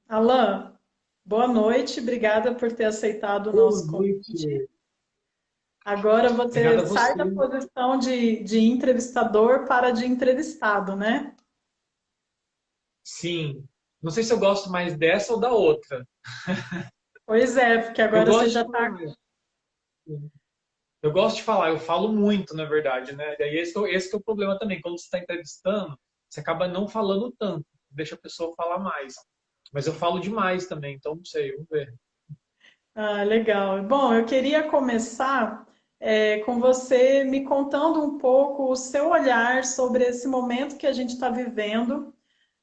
Alan, boa noite, obrigada por ter aceitado o Boa nosso convite. noite. Agora Obrigado você a sai você. da posição de entrevistador para de entrevistado, né? Sim. Não sei se eu gosto mais dessa ou da outra. Pois é, porque Eu agora você gosto já de está. falar. Eu gosto de falar, eu falo muito, na verdade, né? Daí esse que é o problema também. Quando você está entrevistando, você acaba não falando tanto, deixa a pessoa falar mais. Mas eu falo demais também, então não sei, vamos ver. Ah, legal. Bom, eu queria começar com você me contando um pouco o seu olhar sobre esse momento que a gente está vivendo,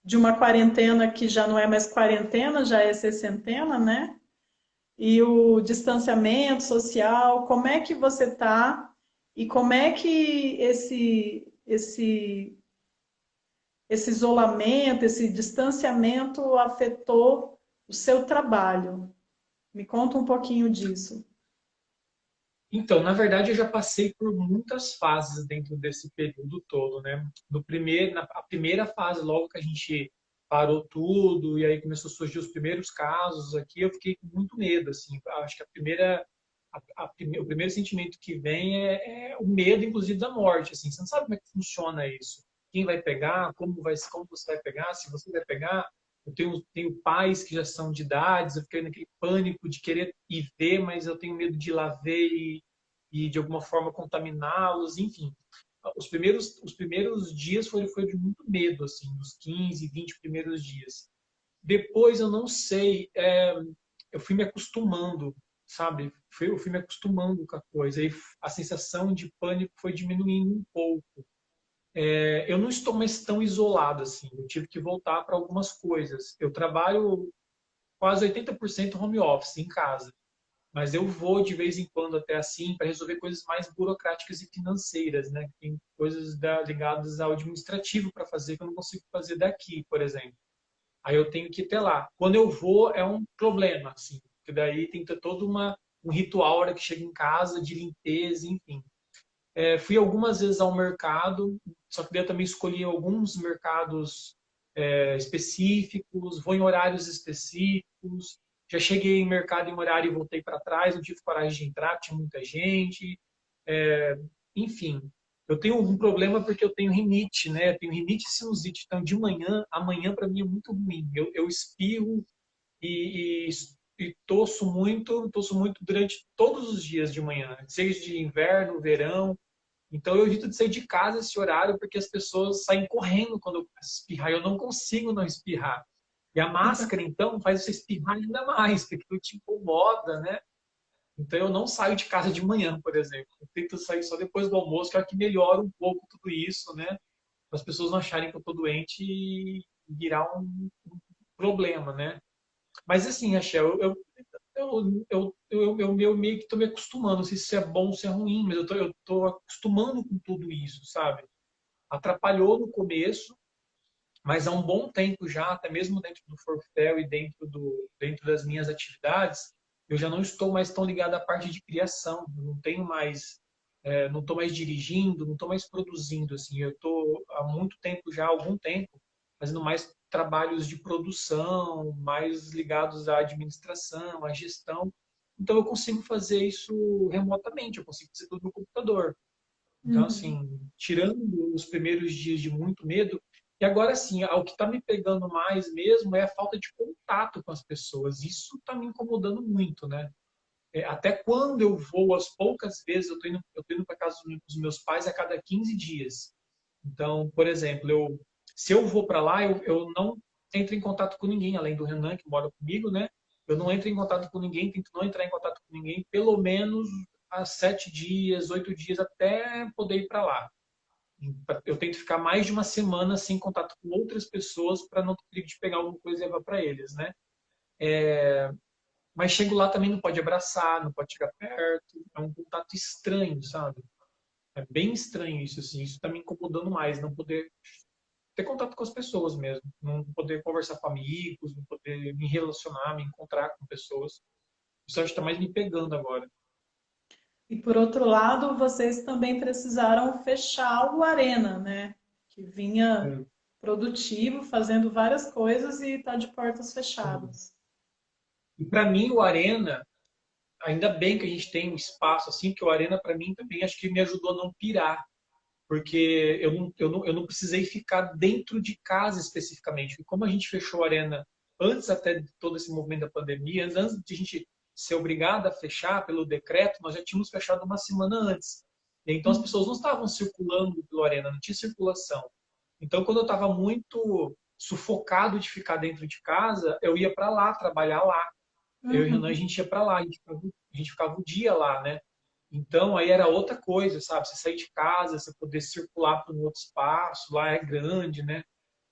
de uma quarentena que já não é mais quarentena, já é sessentena, né? E o distanciamento social, como é que você está e como é que esse isolamento, esse distanciamento afetou o seu trabalho? Me conta um pouquinho disso. Então, na verdade, eu já passei por muitas fases dentro desse período todo, né? A primeira fase, logo que a gente parou tudo e aí começou a surgir os primeiros casos aqui, eu fiquei com muito medo, assim. Acho que o primeiro sentimento que vem é o medo, inclusive, da morte, assim. Você não sabe como é que funciona isso. Quem vai pegar, como você vai pegar, se você vai pegar. Tenho pais que já são de idades, eu fiquei naquele pânico de querer ir ver, mas eu tenho medo de ir lá ver e de alguma forma contaminá-los, enfim. Os primeiros dias foi de muito medo, assim, os 15, 20 primeiros dias. Depois eu não sei, eu fui me acostumando, sabe? Eu fui me acostumando com a coisa, e a sensação de pânico foi diminuindo um pouco. Eu não estou mais tão isolado assim, eu tive que voltar para algumas coisas. Eu trabalho quase 80% home office em casa. Mas eu vou de vez em quando até assim para resolver coisas mais burocráticas e financeiras, né? Tem coisas ligadas ao administrativo para fazer que eu não consigo fazer daqui, por exemplo. Aí eu tenho que ir até lá. Quando eu vou é um problema, assim, porque daí tem que ter um ritual na hora que chega em casa de limpeza, enfim. Fui algumas vezes ao mercado, só que daí eu também escolhi alguns mercados específicos, vou em horários específicos. Já cheguei em mercado em horário e voltei para trás, não tive coragem de entrar, tinha muita gente. É, enfim, eu tenho um problema porque eu tenho rinite, né? Eu tenho rinite e sinusite. Então, de manhã, amanhã para mim é muito ruim. Eu espirro e, e tosso muito durante todos os dias de manhã, seja de inverno, verão. Então eu evito de sair de casa esse horário porque as pessoas saem correndo quando eu espirrar. Eu não consigo não espirrar. E a máscara, então, faz você espirrar ainda mais, porque aquilo te incomoda, né? Então eu não saio de casa de manhã, por exemplo. Eu tento sair só depois do almoço, que é que melhora um pouco tudo isso, né? Para as pessoas não acharem que eu estou doente e virar um problema, né? Mas assim, Axel, eu meio que estou me acostumando. Não sei se isso é bom ou se é ruim, mas eu tô acostumando com tudo isso, sabe? Atrapalhou no começo, mas há um bom tempo já, até mesmo dentro do Forfel e dentro das minhas atividades, eu já não estou mais tão ligado à parte de criação. Eu não tenho mais, não estou mais dirigindo, não estou mais produzindo. Assim, eu estou há muito tempo já, há algum tempo, fazendo mais trabalhos de produção, mais ligados à administração, à gestão. Então eu consigo fazer isso remotamente, eu consigo fazer tudo no computador. Então, Uhum. assim, tirando os primeiros dias de muito medo, e agora sim, o que está me pegando mais mesmo é a falta de contato com as pessoas. Isso está me incomodando muito, né? Até quando eu vou, as poucas vezes, eu tô indo para casa dos meus pais a cada 15 dias. Então, por exemplo, se eu vou para lá, eu não entro em contato com ninguém, além do Renan, que mora comigo, né? Eu não entro em contato com ninguém, tento não entrar em contato com ninguém, pelo menos há 7 dias, 8 dias, até poder ir para lá. Eu tento ficar mais de uma semana sem contato com outras pessoas para não ter perigo de pegar alguma coisa e levar para eles, né? Mas chego lá também não pode abraçar, não pode chegar perto, é um contato estranho, sabe? É bem estranho isso, assim. Isso está me incomodando mais, não poder ter contato com as pessoas mesmo, não poder conversar com amigos, não poder me relacionar, me encontrar com pessoas. Isso acho que está mais me pegando agora. E por outro lado, vocês também precisaram fechar o Arena, né? Que vinha É. produtivo, fazendo várias coisas e está de portas fechadas. E para mim, o Arena, ainda bem que a gente tem um espaço assim, porque o Arena, para mim, também acho que me ajudou a não pirar. Porque eu não precisei ficar dentro de casa especificamente. E como a gente fechou a Arena antes até de todo esse movimento da pandemia, antes de a gente ser obrigado a fechar pelo decreto, nós já tínhamos fechado uma semana antes. E então as pessoas não estavam circulando pelo Arena, não tinha circulação. Então, quando eu estava muito sufocado de ficar dentro de casa, eu ia para lá, trabalhar lá. Eu e o Renan, a Uhum. gente ia para lá, a gente ficava o dia lá, né? Então, aí era outra coisa, sabe? Você sair de casa, você poder circular para um outro espaço, lá é grande, né?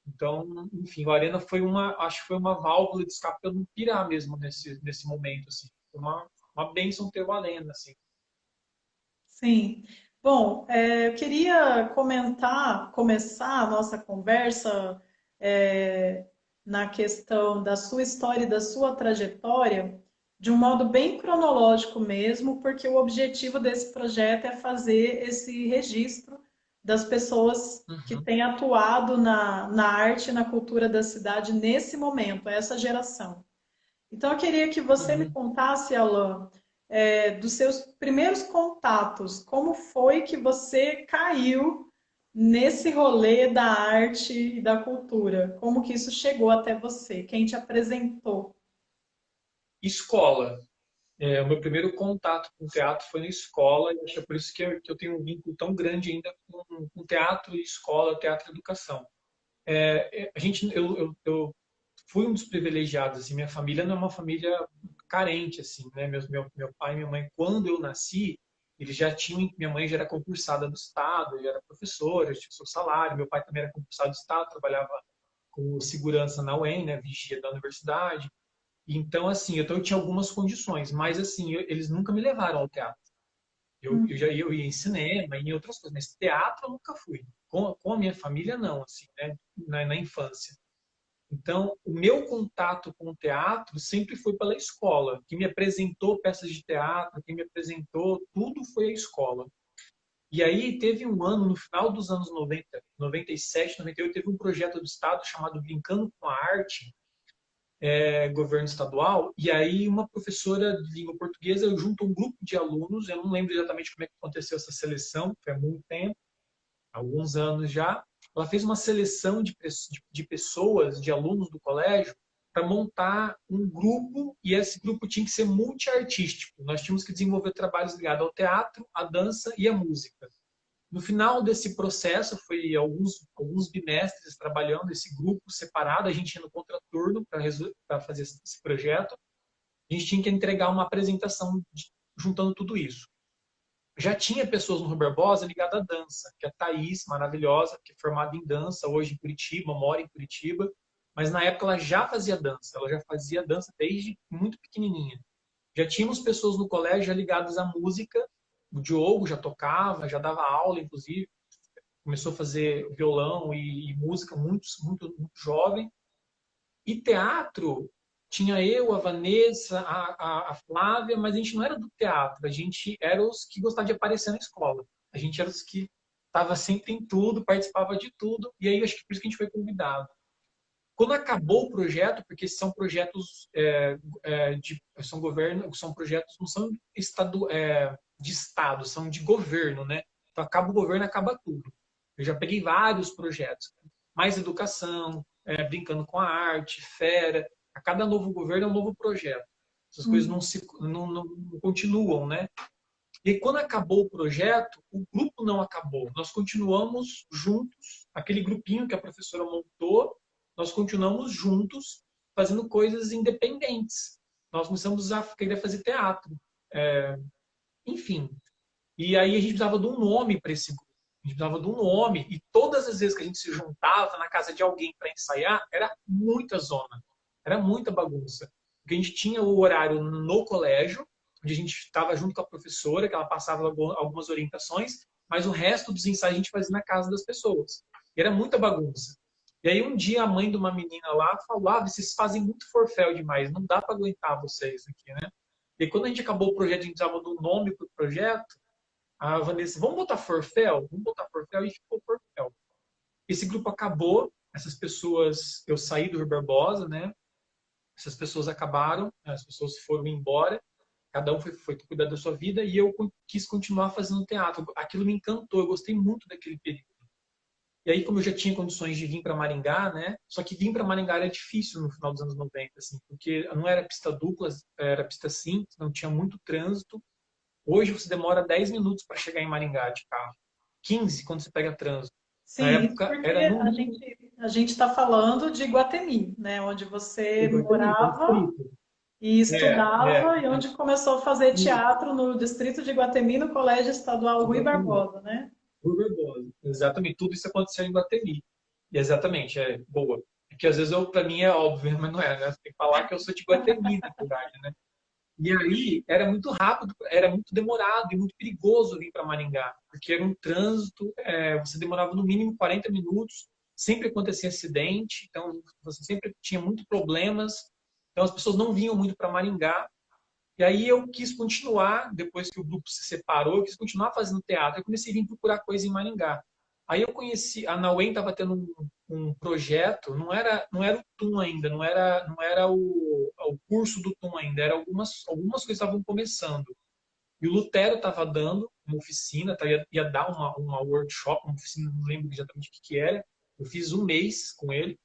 Então, enfim, a Arena foi acho que foi uma válvula de escape para eu não pirar mesmo nesse momento, assim. Foi uma bênção ter o Arena, assim. Sim. Bom, eu queria começar a nossa conversa é, na questão da sua história e da sua trajetória de um modo bem cronológico mesmo, porque o objetivo desse projeto é fazer esse registro das pessoas que Uhum, têm atuado na arte e na cultura da cidade nesse momento, essa geração. Então, eu queria que você me uhum. contasse, Alan, dos seus primeiros contatos. Como foi que você caiu nesse rolê da arte e da cultura? Como que isso chegou até você? Quem te apresentou? Escola. O meu primeiro contato com teatro foi na escola, e acho que é por isso que eu tenho um vínculo tão grande ainda com teatro e escola, teatro e educação. A gente, eu fui um dos privilegiados, assim, minha família não é uma família carente, assim, né? Meu pai e minha mãe, quando eu nasci, eles já tinham, minha mãe já era concursada do Estado, já era professora, já tinha o seu salário, meu pai também era concursado do Estado, trabalhava com segurança na UEM, né? Vigia da universidade. Então, assim, eu tinha algumas condições, mas, assim, eles nunca me levaram ao teatro. Eu ia em cinema, em outras coisas, mas teatro eu nunca fui. Com a minha família, não, assim, né? Na infância. Então, o meu contato com o teatro sempre foi pela escola. Quem me apresentou peças de teatro, quem me apresentou, tudo foi a escola. E aí teve um ano, no final dos anos 90, 97, 98, teve um projeto do Estado chamado Brincando com a Arte, governo estadual, e aí uma professora de língua portuguesa junto um grupo de alunos, eu não lembro exatamente como é que aconteceu essa seleção, foi há muito tempo, alguns anos já, ela fez uma seleção de pessoas, de alunos do colégio, para montar um grupo, e esse grupo tinha que ser multiartístico. Nós tínhamos que desenvolver trabalhos ligados ao teatro, à dança e à música. No final desse processo, foi alguns bimestres trabalhando esse grupo separado, a gente ia no contraturno para fazer esse projeto. A gente tinha que entregar uma apresentação juntando tudo isso. Já tinha pessoas no Rui Barbosa ligadas à dança, que é a Thaís, maravilhosa, que é formada em dança hoje em Curitiba, mora em Curitiba, mas na época ela já fazia dança, ela já fazia dança desde muito pequenininha. Já tínhamos pessoas no colégio já ligadas à música, o Diogo já tocava, já dava aula, inclusive, começou a fazer violão e música muito jovem. E teatro, tinha eu, a Vanessa, a Flávia, mas a gente não era do teatro, a gente era os que gostavam de aparecer na escola. A gente era os que estava sempre em tudo, participava de tudo, e aí acho que por isso que a gente foi convidado. Quando acabou o projeto, porque são projetos são governo, são projetos não são de estado, são de governo, né? Então acaba o governo, acaba tudo. Eu já peguei vários projetos, mais educação, brincando com a arte, fera. A cada novo governo é um novo projeto. Essas coisas Hum. não continuam, né? E quando acabou o projeto, o grupo não acabou. Nós continuamos juntos, aquele grupinho que a professora montou, nós continuamos juntos fazendo coisas independentes. Nós começamos a querer fazer teatro. É, enfim. E aí a gente precisava de um nome para esse grupo. A gente precisava de um nome. E todas as vezes que a gente se juntava na casa de alguém para ensaiar, era muita zona. Era muita bagunça. Porque a gente tinha o horário no colégio, onde a gente estava junto com a professora, que ela passava algumas orientações, mas o resto dos ensaios a gente fazia na casa das pessoas. E era muita bagunça. E aí um dia a mãe de uma menina lá falou: ah, vocês fazem muito forféu demais, não dá para aguentar vocês aqui, né? E quando a gente acabou o projeto, a gente precisava do nome para o projeto, a Vanessa, vamos botar Forfel? Vamos botar Forfel, e ficou Forfel. Esse grupo acabou, essas pessoas, eu saí do Rui Barbosa, né? Essas pessoas acabaram, as pessoas foram embora, cada um foi cuidar da sua vida e eu quis continuar fazendo teatro. Aquilo me encantou, eu gostei muito daquele período. E aí, como eu já tinha condições de vir para Maringá, né? Só que vir para Maringá era difícil no final dos anos 90, assim, porque não era pista dupla, era pista simples, não tinha muito trânsito. Hoje você demora 10 minutos para chegar em Maringá de carro. 15 quando você pega trânsito. Na Sim, isso época porque era no a mínimo gente a gente está falando de Guatemi, né? Onde você Iguatemi, morava distrito. e É. estudava e onde começou a fazer teatro no distrito de Guatemi, no Colégio Estadual Rui Iguatemi. Barbosa, né? Rui Barbosa. Exatamente, tudo isso aconteceu em Guatemi. E exatamente, é boa. Porque às vezes para mim é óbvio, mas não é, né? Você tem que falar que eu sou de Guatemi, na verdade, né? E aí era muito rápido, era muito demorado e muito perigoso vir para Maringá, porque era um trânsito, você demorava no mínimo 40 minutos, sempre acontecia acidente, então você sempre tinha muitos problemas, então as pessoas não vinham muito para Maringá. E aí eu quis continuar, depois que o grupo se separou, eu quis continuar fazendo teatro. Eu comecei a vir procurar coisa em Maringá. Aí eu conheci, a Nauem estava tendo um projeto, não era o TUM ainda, não era o curso do TUM ainda, era algumas coisas estavam começando. E o Lutero estava dando uma oficina, ia dar uma workshop, uma oficina, não lembro exatamente o que era. Eu fiz um mês com ele.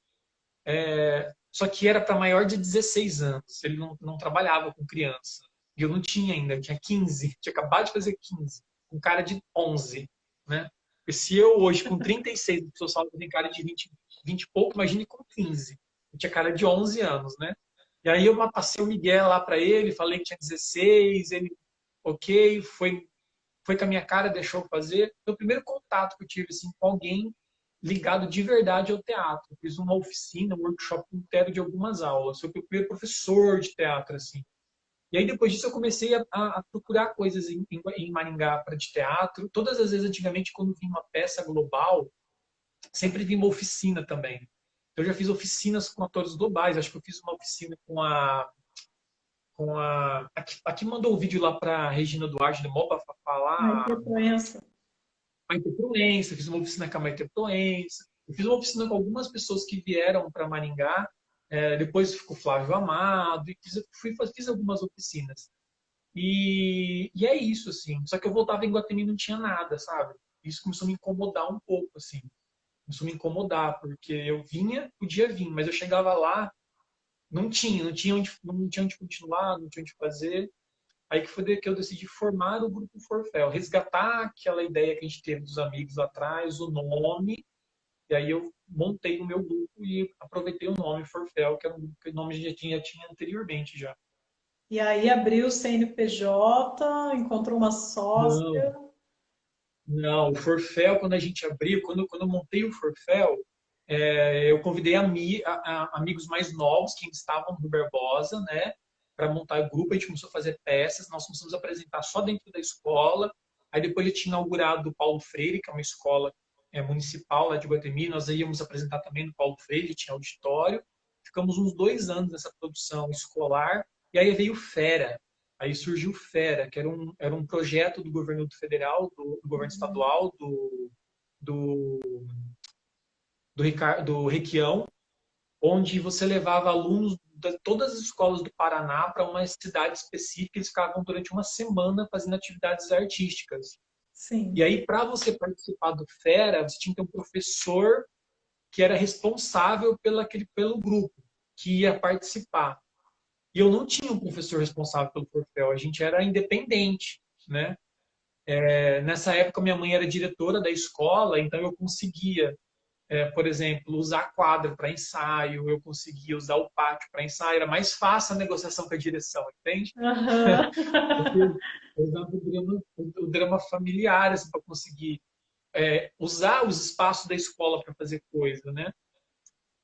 Só que era para maior de 16 anos. Ele não trabalhava com criança. E eu não tinha ainda, eu tinha 15. Tinha acabado de fazer 15. Com cara de 11. Né? E se eu hoje, com 36, as pessoas falam que eu tenho cara de 20 e pouco, imagine com 15. Eu tinha cara de 11 anos, né? E aí eu passei o Miguel lá para ele, falei que tinha 16, ele, ok, foi com a minha cara, deixou eu fazer. Foi o primeiro contato que eu tive assim, com alguém ligado de verdade ao teatro. Eu fiz uma oficina, um workshop inteiro de algumas aulas. Foi o primeiro professor de teatro, assim. E aí, depois disso, eu comecei a procurar coisas em Maringá para de teatro. Todas as vezes, antigamente, quando vinha uma peça global, sempre vinha uma oficina também. Eu já fiz oficinas com atores globais. Acho que eu fiz uma oficina a que mandou o vídeo lá para Regina Duarte, de Moba Ai, falar que doença. Maite Proença, fiz uma oficina com a Maite Proença, eu fiz uma oficina com algumas pessoas que vieram para Maringá, depois ficou Flávio Amado, e fiz algumas oficinas. E é isso, assim. Só que eu voltava em Guatemi e não tinha nada, sabe? Isso começou a me incomodar um pouco, assim. Começou a me incomodar, porque eu vinha, podia vir, mas eu chegava lá, não tinha onde continuar, não tinha onde fazer. Aí que foi que eu decidi formar o Grupo Forfel, resgatar aquela ideia que a gente teve dos amigos lá atrás, o nome, e aí eu montei o meu grupo e aproveitei o nome Forfel, que era um grupo que o nome já tinha anteriormente já. E aí abriu o CNPJ, encontrou uma Não, sócia. não, o Forfel, quando a gente abriu, quando eu montei o Forfel, eu convidei amigos mais novos que estavam no Barbosa, né, para montar o grupo. A gente começou a fazer peças, nós começamos a apresentar só dentro da escola. Aí depois já tinha inaugurado o Paulo Freire, que é uma escola municipal lá de Guatemi. Nós íamos apresentar também no Paulo Freire, tinha auditório. Ficamos uns 2 anos nessa produção escolar. E aí veio Fera. Aí surgiu Fera, que era um projeto do governo federal, do governo estadual, do, do Requião, onde você levava alunos de todas as escolas do Paraná para uma cidade específica. Eles ficavam durante uma semana fazendo atividades artísticas. E Sim. aí, para você participar do Fera, você tinha que ter um professor que era responsável pelo grupo que ia participar. E eu não tinha um professor responsável pelo Forfel, a gente era independente, né? Nessa época, minha mãe era diretora da escola, então eu conseguia, por exemplo, usar quadra para ensaio, eu conseguia usar o pátio para ensaio, era mais fácil a negociação com a direção, entende? Aham. Porque eu usava o drama familiar assim, para conseguir usar os espaços da escola para fazer coisa, né?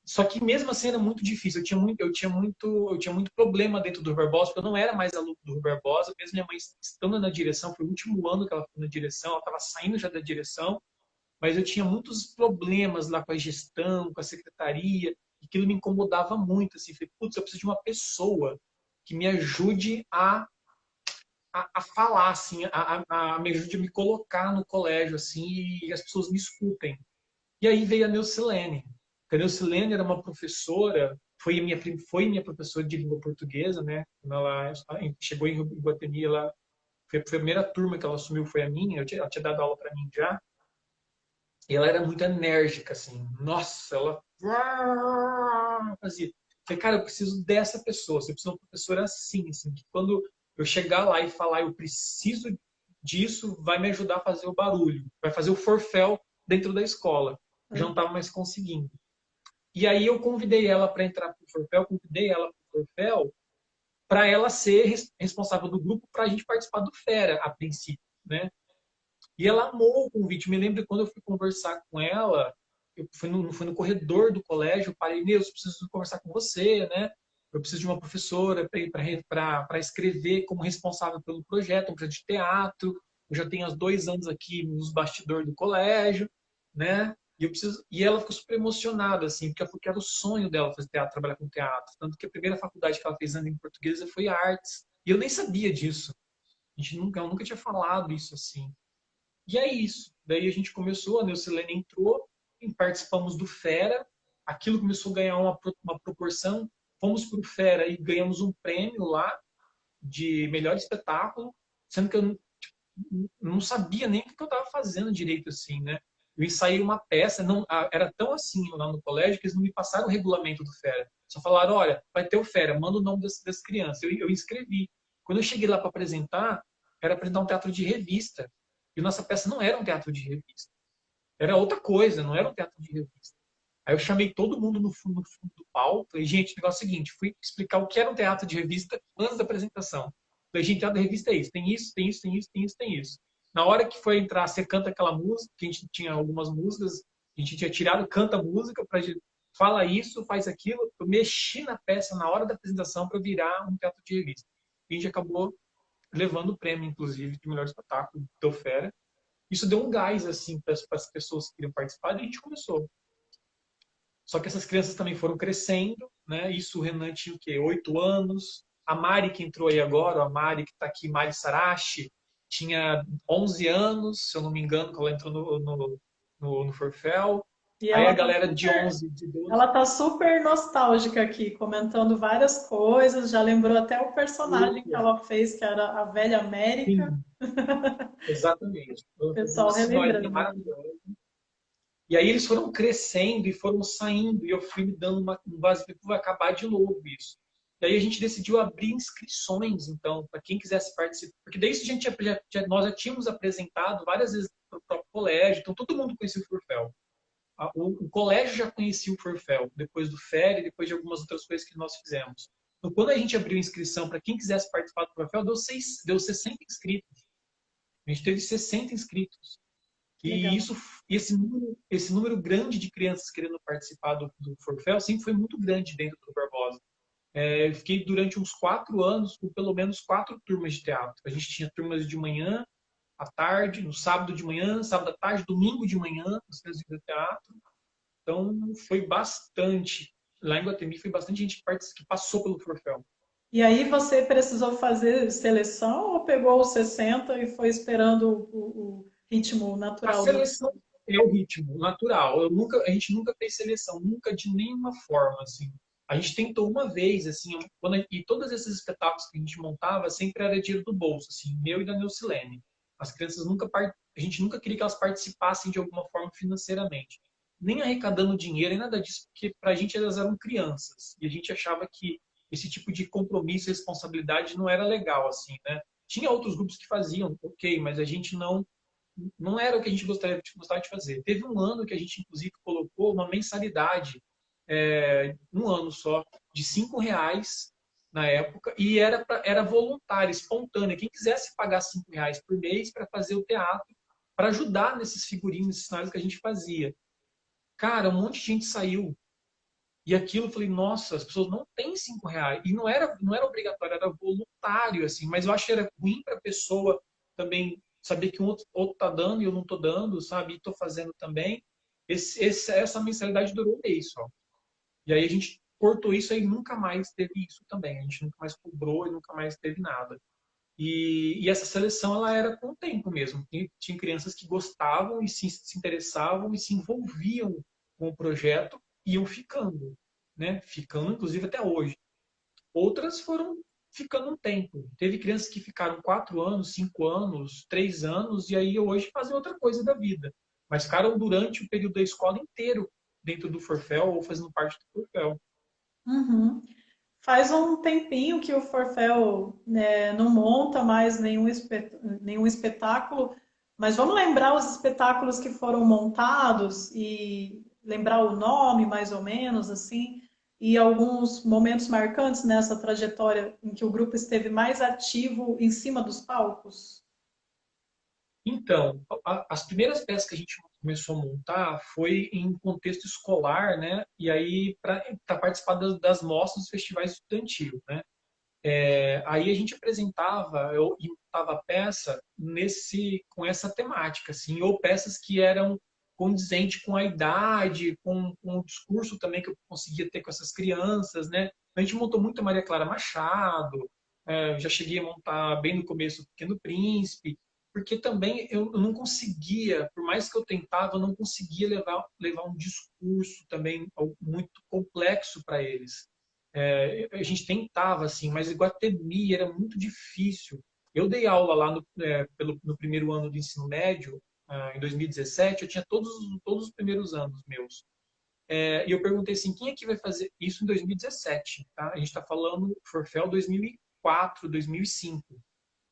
Só que mesmo assim era muito difícil. Eu tinha muito problema dentro do Rui Barbosa, porque eu não era mais aluno do Rui Barbosa, mesmo minha mãe estando na direção, foi o último ano que ela ficou na direção, ela estava saindo já da direção, mas eu tinha muitos problemas lá com a gestão, com a secretaria, e aquilo me incomodava muito, assim, falei, putz, eu preciso de uma pessoa que me ajude a falar, assim, me ajude a me colocar no colégio, assim, e as pessoas me escutem. E aí veio a Neucilene. A Neucilene era uma professora, foi minha professora de língua portuguesa, né? Quando ela chegou em Iguatemi, ela foi a primeira turma que ela assumiu, foi a minha. Ela tinha dado aula para mim já. E ela era muito enérgica, assim. Nossa, ela fazia. Falei, cara, eu preciso dessa pessoa. Você precisa de uma professora assim, que quando eu chegar lá e falar, eu preciso disso, vai me ajudar a fazer o barulho, vai fazer o forféu dentro da escola. Eu já não estava mais conseguindo. E aí eu convidei ela para entrar para o Forfel, convidei ela para o Forfel para ela ser responsável do grupo para a gente participar do Fera, a princípio, né? E ela amou o convite. Me lembro quando eu fui conversar com ela, eu fui no corredor do colégio, parei, Neuza, preciso conversar com você, né? Eu preciso de uma professora para escrever como responsável pelo projeto, um projeto de teatro. Eu já tenho há 2 anos aqui nos bastidores do colégio, né? E ela ficou super emocionada, assim, porque era o sonho dela fazer teatro, trabalhar com teatro. Tanto que a primeira faculdade que ela fez na língua portuguesa foi artes. E eu nem sabia disso. Eu nunca tinha falado isso assim. E é isso. Daí a gente começou, a Neucilene entrou, e participamos do Fera. Aquilo começou a ganhar uma proporção. Fomos para o Fera e ganhamos um prêmio lá de melhor espetáculo, sendo que eu não sabia nem o que eu estava fazendo direito assim, né? Eu ensaiei uma peça, não era tão assim lá no colégio que eles não me passaram o regulamento do Fera. Só falaram, olha, vai ter o Fera, manda o nome das crianças. Eu inscrevi. Quando eu cheguei lá para apresentar, era apresentar um teatro de revista. E nossa peça não era um teatro de revista. Era outra coisa, não era um teatro de revista. Aí eu chamei todo mundo no fundo do palco. Falei, gente, o negócio é o seguinte, fui explicar o que era um teatro de revista antes da apresentação. Falei, gente, teatro de revista é isso, tem isso, tem isso, tem isso, tem isso, tem isso. Na hora que foi entrar, você canta aquela música, que a gente tinha algumas músicas, a gente tinha tirado, canta a música, fala isso, faz aquilo. Eu mexi na peça na hora da apresentação para virar um teatro de revista. E a gente acabou levando o prêmio, inclusive, de melhor espetáculo do Fera. Isso deu um gás, assim, para as pessoas que queriam participar, e a gente começou. Só que essas crianças também foram crescendo, né? Isso o Renan tinha o quê? 8 anos. A Mari, que entrou aí agora, a Mari que está aqui, Mari Sarachi, tinha 11 anos, se eu não me engano, quando ela entrou no Forfel. E Aí a galera de 11, de 12. ela tá super nostálgica aqui, comentando várias coisas, já lembrou até o personagem que ela fez, que era a Velha América. Sim, exatamente. O Foi uma pessoal senhorinha relembrando. maravilhosa. E aí eles foram crescendo e foram saindo, e eu fui me dando um vazio, vai acabar de novo isso. Daí a gente decidiu abrir inscrições, então, para quem quisesse participar. Porque daí isso a gente nós já tínhamos apresentado várias vezes para o próprio colégio, então todo mundo conhecia o Forfel. O colégio já conhecia o Forfel, depois do FER e depois de algumas outras coisas que nós fizemos. Então, quando a gente abriu inscrição para quem quisesse participar do Forfel, deu 60 inscritos. A gente teve 60 inscritos. E Legal. isso, esse número grande de crianças querendo participar do Forfel sempre foi muito grande dentro do Barbosa. Eu fiquei durante uns 4 anos com pelo menos 4 turmas de teatro. A gente tinha turmas de manhã, à tarde, no sábado de manhã, sábado à tarde, domingo de manhã, as crianças de teatro. Então, foi bastante. Lá em Guatemi foi bastante gente que passou pelo Forfel. E aí você precisou fazer seleção ou pegou os 60 e foi esperando o ritmo A natural do... seleção é o ritmo natural. A gente nunca fez seleção, nunca de nenhuma forma, assim. A gente tentou uma vez, assim, e todos esses espetáculos que a gente montava sempre era dinheiro do bolso, assim, meu e da Neucilene. As crianças a gente nunca queria que elas participassem de alguma forma financeiramente. Nem arrecadando dinheiro, nem nada disso, porque pra gente elas eram crianças. E a gente achava que esse tipo de compromisso e responsabilidade não era legal, assim, né? Tinha outros grupos que faziam, ok, mas a gente não era o que a gente gostava de fazer. Teve um ano que a gente, inclusive, colocou uma mensalidade, um ano só, de R$ 5 na época, e era voluntária, espontânea. Quem quisesse pagar R$ 5 por mês para fazer o teatro, para ajudar nesses figurinos, nesses cenários que a gente fazia. Cara, um monte de gente saiu. E aquilo, eu falei, nossa, as pessoas não têm R$ 5. E não era obrigatório, era voluntário, assim. Mas eu acho que era ruim para a pessoa também saber que o outro tá dando e eu não tô dando, sabe? E tô fazendo também. Essa mensalidade durou um mês só. E aí a gente cortou isso e nunca mais teve isso também. A gente nunca mais cobrou e nunca mais teve nada. E essa seleção, ela era com o tempo mesmo. Tinha crianças que gostavam e se interessavam e se envolviam com o projeto iam ficando, né? Ficando, inclusive, até hoje. Outras foram ficando um tempo. Teve crianças que ficaram 4 anos, 5 anos, 3 anos, e aí hoje fazem outra coisa da vida. Mas ficaram durante o período da escola inteiro dentro do Forfel ou fazendo parte do Forfel. Uhum. Faz um tempinho que o Forfel, né, não monta mais nenhum espetáculo, mas vamos lembrar os espetáculos que foram montados e lembrar o nome, mais ou menos, assim, e alguns momentos marcantes nessa trajetória em que o grupo esteve mais ativo em cima dos palcos. Então, as primeiras peças que a gente começou a montar foi em contexto escolar, né? E aí para participar das mostras dos festivais estudantil, né? Aí a gente apresentava, eu montava a peça com essa temática, assim, ou peças que eram condizentes com a idade, com o discurso também que eu conseguia ter com essas crianças, né? A gente montou muito a Maria Clara Machado, já cheguei a montar bem no começo o Pequeno Príncipe, porque também eu não conseguia, por mais que eu tentava, eu não conseguia levar um discurso também muito complexo para eles. A gente tentava, assim, mas iguatemi era muito difícil. Eu dei aula lá no primeiro ano do ensino médio, em 2017, eu tinha todos os primeiros anos meus. E eu perguntei assim, quem é que vai fazer isso em 2017? Tá? A gente está falando Forfel 2004, 2005,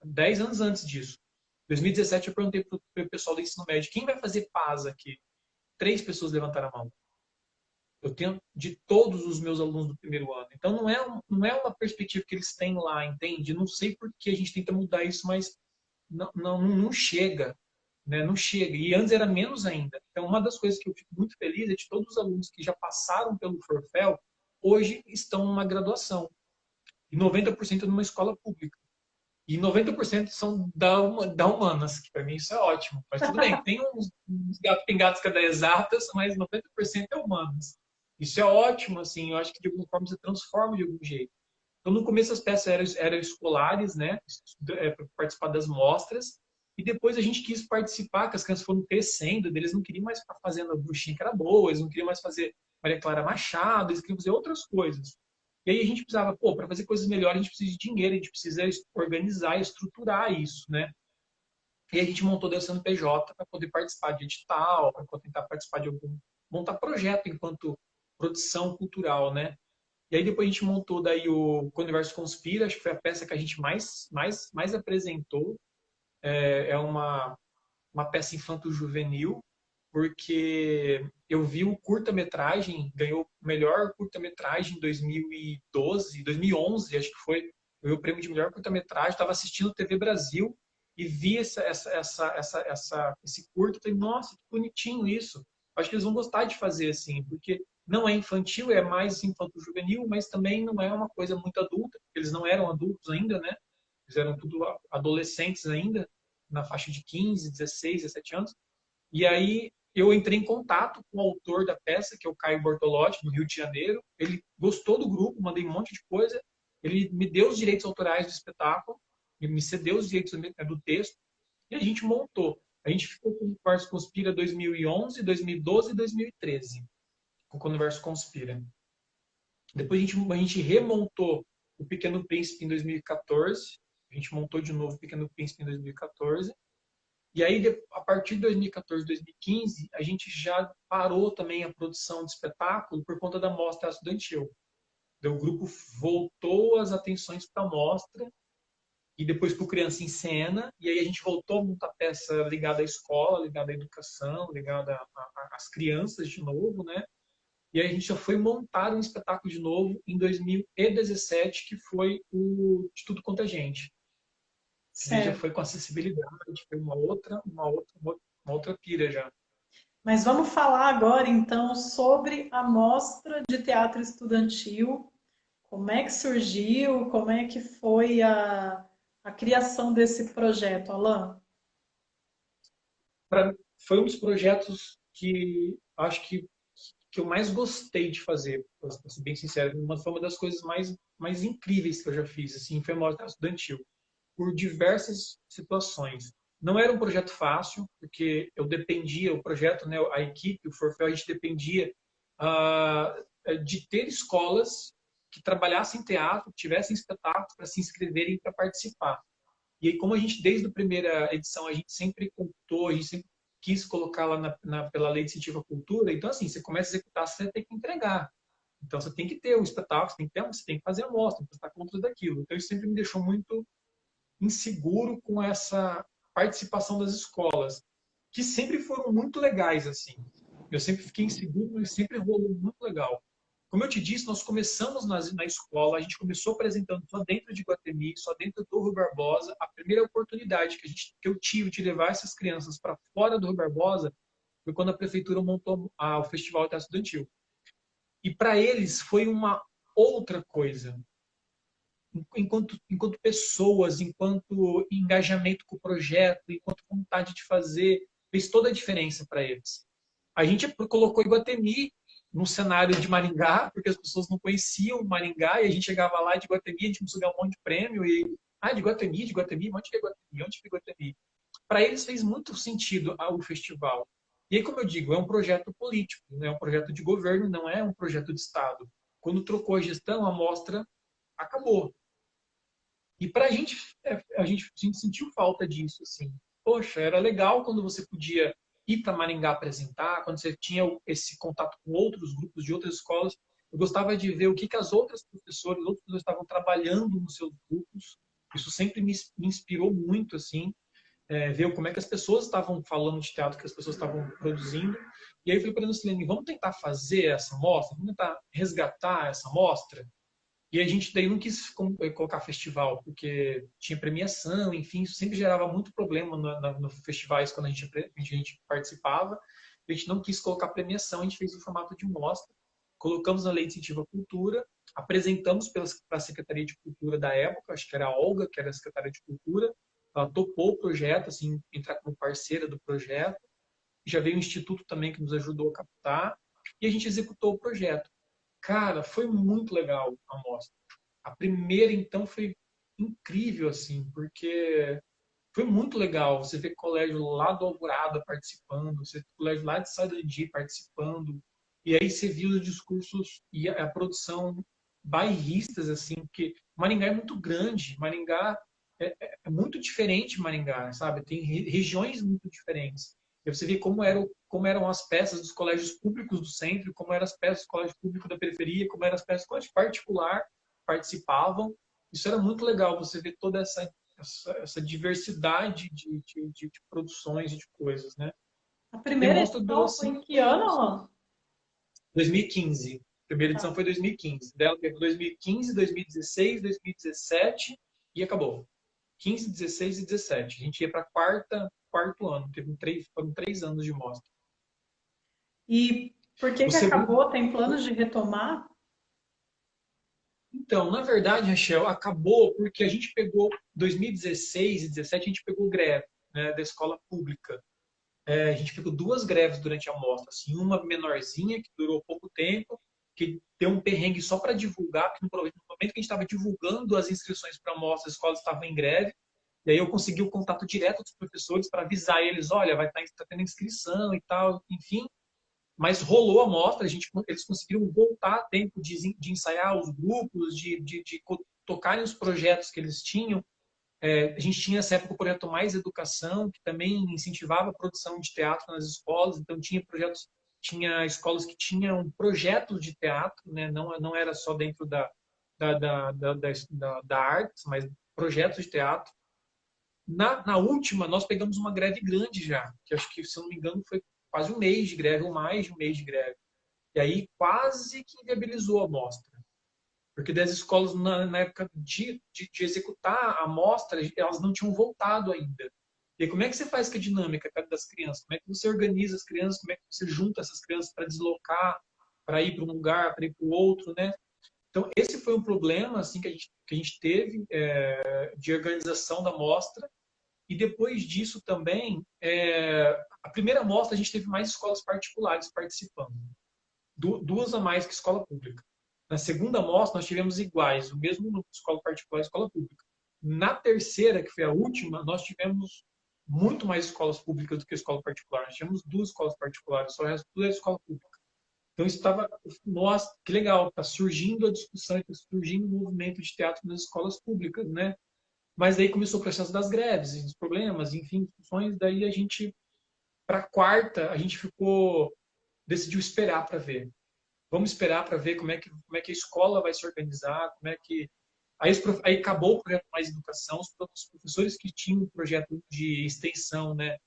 10 anos antes disso. Em 2017 eu perguntei para o pessoal do ensino médio, quem vai fazer paz aqui? 3 pessoas levantaram a mão. Eu tenho de todos os meus alunos do primeiro ano. Então, não é uma perspectiva que eles têm lá, entende? Não sei por que a gente tenta mudar isso, mas não chega. Né? Não chega. E antes era menos ainda. Então, uma das coisas que eu fico muito feliz é de todos os alunos que já passaram pelo Forfel, hoje estão numa graduação. E 90% numa escola pública. E 90% são da Humanas, que para mim isso é ótimo. Mas tudo bem, tem uns gatos pingados que é da exatas, mas 90% é Humanas. Isso é ótimo, assim, eu acho que de alguma forma você transforma de algum jeito. Então, no começo as peças eram escolares, né, para participar das mostras, e depois a gente quis participar, que as crianças foram crescendo, eles não queriam mais ficar fazendo a bruxinha que era boa, eles não queriam mais fazer Maria Clara Machado, eles queriam fazer outras coisas. E aí a gente precisava, pô, para fazer coisas melhores a gente precisa de dinheiro, a gente precisa organizar e estruturar isso, né? E a gente montou o CNPJ para poder participar de edital, para tentar participar de montar projeto enquanto produção cultural, né? E aí depois a gente montou daí o Quando o Universo Conspira, acho que foi a peça que a gente mais apresentou. É uma peça infanto-juvenil, porque eu vi o curta-metragem, ganhou o melhor curta-metragem em 2012, 2011, acho que foi, ganhou o prêmio de melhor curta-metragem, estava assistindo TV Brasil e vi esse curta e falei, nossa, que bonitinho isso. Acho que eles vão gostar de fazer assim, porque não é infantil, é mais infanto-juvenil, mas também não é uma coisa muito adulta, porque eles não eram adultos ainda, né? Eles eram tudo adolescentes ainda, na faixa de 15, 16, 17 anos. E aí eu entrei em contato com o autor da peça, que é o Caio Bortolotti, no Rio de Janeiro. Ele gostou do grupo, mandei um monte de coisa. Ele me deu os direitos autorais do espetáculo, ele me cedeu os direitos do texto, e a gente montou. A gente ficou com o Universo Conspira 2011, 2012 e 2013, com o Universo Conspira. Depois a gente remontou o Pequeno Príncipe em 2014. A gente montou de novo o Pequeno Príncipe em 2014. E aí, a partir de 2014, 2015, a gente já parou também a produção de espetáculo por conta da mostra estudantil. Então, o grupo voltou as atenções para a mostra e depois para o Criança em Cena. E aí a gente voltou a montar peça ligada à escola, ligada à educação, ligada às crianças de novo, né? E aí a gente já foi montar um espetáculo de novo em 2017, que foi o De Tudo Quanto a Gente. Ele já Certo. foi com acessibilidade, foi uma outra pira já. Mas vamos falar agora, então, sobre a Mostra de Teatro Estudantil. Como é que surgiu? Como é que foi a criação desse projeto, Alan? Foi um dos projetos que acho que eu mais gostei de fazer, para ser bem sincero. Foi uma das coisas mais incríveis que eu já fiz, assim, foi a mostra estudantil, por diversas situações. Não era um projeto fácil, porque eu dependia, o projeto, né, a equipe, o Forfel, a gente dependia de ter escolas que trabalhassem teatro, que tivessem espetáculos para se inscreverem para participar. E aí, como a gente, desde a primeira edição, a gente sempre contou, a gente sempre quis colocar lá pela Lei de Incentivo à Cultura, então, assim, você começa a executar, você tem que entregar. Então, você tem que ter o espetáculo, você tem que fazer a mostra, prestar contas daquilo. Então, isso sempre me deixou muito inseguro com essa participação das escolas, que sempre foram muito legais, assim. Eu sempre fiquei inseguro, mas sempre rolou muito legal. Como eu te disse, nós começamos na escola, a gente começou apresentando só dentro de Guatemi, só dentro do Rui Barbosa. A primeira oportunidade que eu tive de levar essas crianças para fora do Rui Barbosa foi quando a prefeitura montou o Festival Teatro Estudantil. E para eles foi uma outra coisa. Enquanto pessoas, enquanto engajamento com o projeto, enquanto vontade de fazer, fez toda a diferença para eles. A gente colocou Iguatemi no cenário de Maringá, porque as pessoas não conheciam Maringá, e a gente chegava lá de Iguatemi, a gente começou a ganhar um monte de prêmio, e, de Iguatemi, onde que é Iguatemi, onde que é Iguatemi? Para eles fez muito sentido o festival. E aí, como eu digo, é um projeto político, não é um projeto de governo, não é um projeto de Estado. Quando trocou a gestão, a mostra acabou. E para a gente sentiu falta disso, assim. Poxa, era legal quando você podia ir para Maringá apresentar, quando você tinha esse contato com outros grupos de outras escolas. Eu gostava de ver o que as outras professores estavam trabalhando nos seus grupos. Isso sempre me inspirou muito, assim, ver como é que as pessoas estavam falando de teatro, que as pessoas estavam produzindo. E aí eu falei para a Silene, vamos tentar fazer essa mostra, vamos tentar resgatar essa mostra. E a gente daí não quis colocar festival, porque tinha premiação, enfim, isso sempre gerava muito problema nos festivais quando a gente participava. A gente não quis colocar premiação, a gente fez o formato de mostra, colocamos na Lei de Incentivo à Cultura, apresentamos para a Secretaria de Cultura da época, acho que era a Olga, que era a secretária de Cultura, ela topou o projeto, assim, entrar como parceira do projeto. Já veio o Instituto também que nos ajudou a captar, e a gente executou o projeto. Cara, foi muito legal a mostra. A primeira, então, foi incrível, assim, porque foi muito legal. Você vê colégio lá do Alvorada participando, você vê colégio lá de Sarandi participando, e aí você viu os discursos e a produção bairristas, assim, porque Maringá é muito grande, Maringá é muito diferente, Maringá, sabe? Tem regiões muito diferentes. E você vê como eram as peças dos colégios públicos do centro, como eram as peças do colégio público da periferia, como eram as peças do colégio particular participavam. Isso era muito legal, você ver toda essa diversidade de produções e de coisas, né? A E a primeira mostra durou edição foi em 5 que ano, anos. Alan? 2015. A primeira Tá. edição foi 2015. Dela teve 2015, 2016, 2017 e acabou. 15, 16 e 17. A gente ia para quarto ano. Foram 3 anos de mostra. E por que O que segundo, acabou? Tem planos de retomar? então, na verdade, Rachel, acabou porque a gente pegou 2016 e 2017, a gente pegou greve, né, da escola pública. A gente pegou 2 greves durante a mostra, assim, uma menorzinha que durou pouco tempo, que deu um perrengue só para divulgar, porque no momento que a gente estava divulgando as inscrições para a mostra, a escola estava em greve. E aí eu consegui o contato direto dos professores para avisar eles, olha, vai estar tá tendo inscrição e tal, enfim. Mas rolou a mostra, eles conseguiram voltar a tempo de ensaiar os grupos, de tocarem os projetos que eles tinham. A gente tinha nessa época o projeto Mais Educação, que também incentivava a produção de teatro nas escolas, então tinha escolas que tinham projetos de teatro, né? Não era só dentro da artes, mas projetos de teatro. Na última, nós pegamos uma greve grande já, que acho que, se eu não me engano, foi quase um mês de greve, ou mais de um mês de greve. E aí quase que inviabilizou a mostra. Porque das escolas, na época de executar a amostra, elas não tinham voltado ainda. E aí, como é que você faz com a dinâmica das crianças? Como é que você organiza as crianças? Como é que você junta essas crianças para deslocar, para ir para um lugar, para ir para o outro, né? Então, esse foi um problema assim que a gente teve de organização da mostra. E depois disso também, a primeira mostra a gente teve mais escolas particulares participando. 2 a mais que escola pública. Na segunda mostra, nós tivemos iguais, o mesmo número de escola particular e escola pública. Na terceira, que foi a última, nós tivemos muito mais escolas públicas do que escola particular. Nós tivemos 2 escolas particulares, só o resto tudo é escola pública. Então isso estava, nossa, que legal, está surgindo a discussão, está surgindo o movimento de teatro nas escolas públicas, né? Mas daí começou o processo das greves, os problemas, enfim, discussões. Daí a gente, para a quarta, a gente decidiu esperar para ver. Vamos esperar para ver como é que a escola vai se organizar, como é que aí acabou o projeto Mais Educação, os professores que tinham um projeto de extensão, né,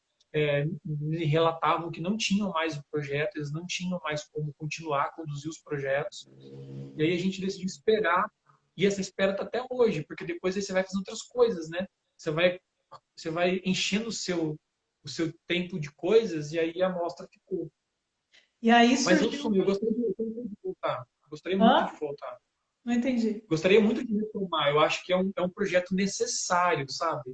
me relatavam que não tinham mais o projeto, eles não tinham mais como continuar a conduzir os projetos. E aí a gente decidiu esperar, e essa espera está até hoje, porque depois aí você vai fazendo outras coisas, né? Você vai, você vai enchendo o seu tempo de coisas, e aí a mostra ficou. E aí Mas surgiu. eu gostaria de voltar. Gostaria muito de Hã? voltar. Não entendi. Gostaria muito de retomar. Eu acho que é um projeto necessário, sabe?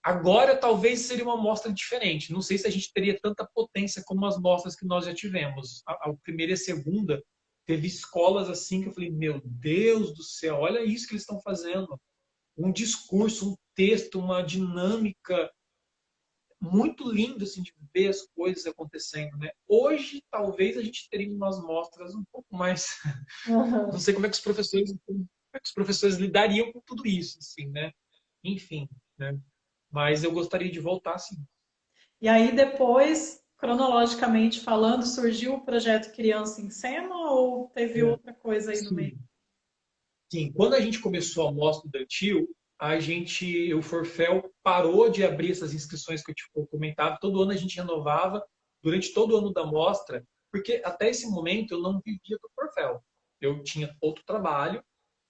Agora talvez seria uma mostra diferente. Não sei se a gente teria tanta potência como as mostras que nós já tivemos. A primeira e a segunda teve escolas assim que eu falei, meu Deus do céu, olha isso que eles estão fazendo. Um discurso, um texto, uma dinâmica muito lindo assim de ver as coisas acontecendo, né? Hoje talvez a gente teria umas mostras um pouco mais, não Aham. sei como é que os professores lidariam com tudo isso, assim, né? Enfim, né? Mas eu gostaria de voltar, sim. E aí depois, cronologicamente falando, surgiu o projeto Criança em Cena ou teve É. outra coisa aí no meio? Sim, sim. Quando a gente começou a mostra estudantil, o Forfel parou de abrir essas inscrições que eu te comentava. Todo ano a gente renovava, durante todo o ano da mostra, porque até esse momento eu não vivia do Forfel. Eu tinha outro trabalho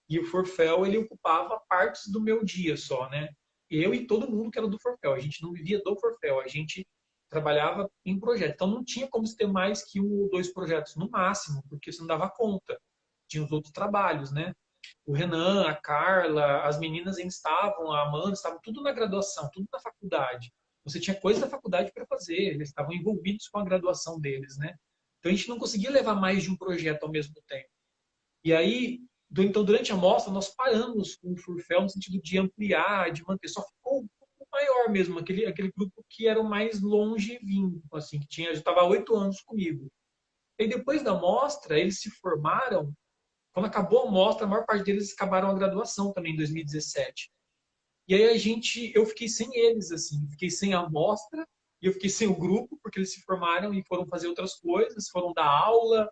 e o Forfel ele ocupava partes do meu dia só, né? Eu e todo mundo que era do Forfel. A gente não vivia do Forfel, a gente trabalhava em projeto. Então não tinha como se ter mais que um ou dois projetos no máximo, porque você não dava conta. Tinha os outros trabalhos, né? O Renan, a Carla, as meninas ainda estavam, a Amanda, estavam tudo na graduação, tudo na faculdade. Você tinha coisa da faculdade para fazer, eles estavam envolvidos com a graduação deles, né? Então a gente não conseguia levar mais de um projeto ao mesmo tempo. E aí, então, durante a mostra, nós paramos com o Furfel no sentido de ampliar, de manter. Só ficou um pouco maior mesmo, aquele grupo que era o mais longevinho, assim, que tinha, já estava há 8 anos comigo. E depois da mostra, eles se formaram. Quando acabou a mostra, a maior parte deles acabaram a graduação também em 2017. E aí eu fiquei sem eles, assim, fiquei sem a mostra e eu fiquei sem o grupo, porque eles se formaram e foram fazer outras coisas, foram dar aula,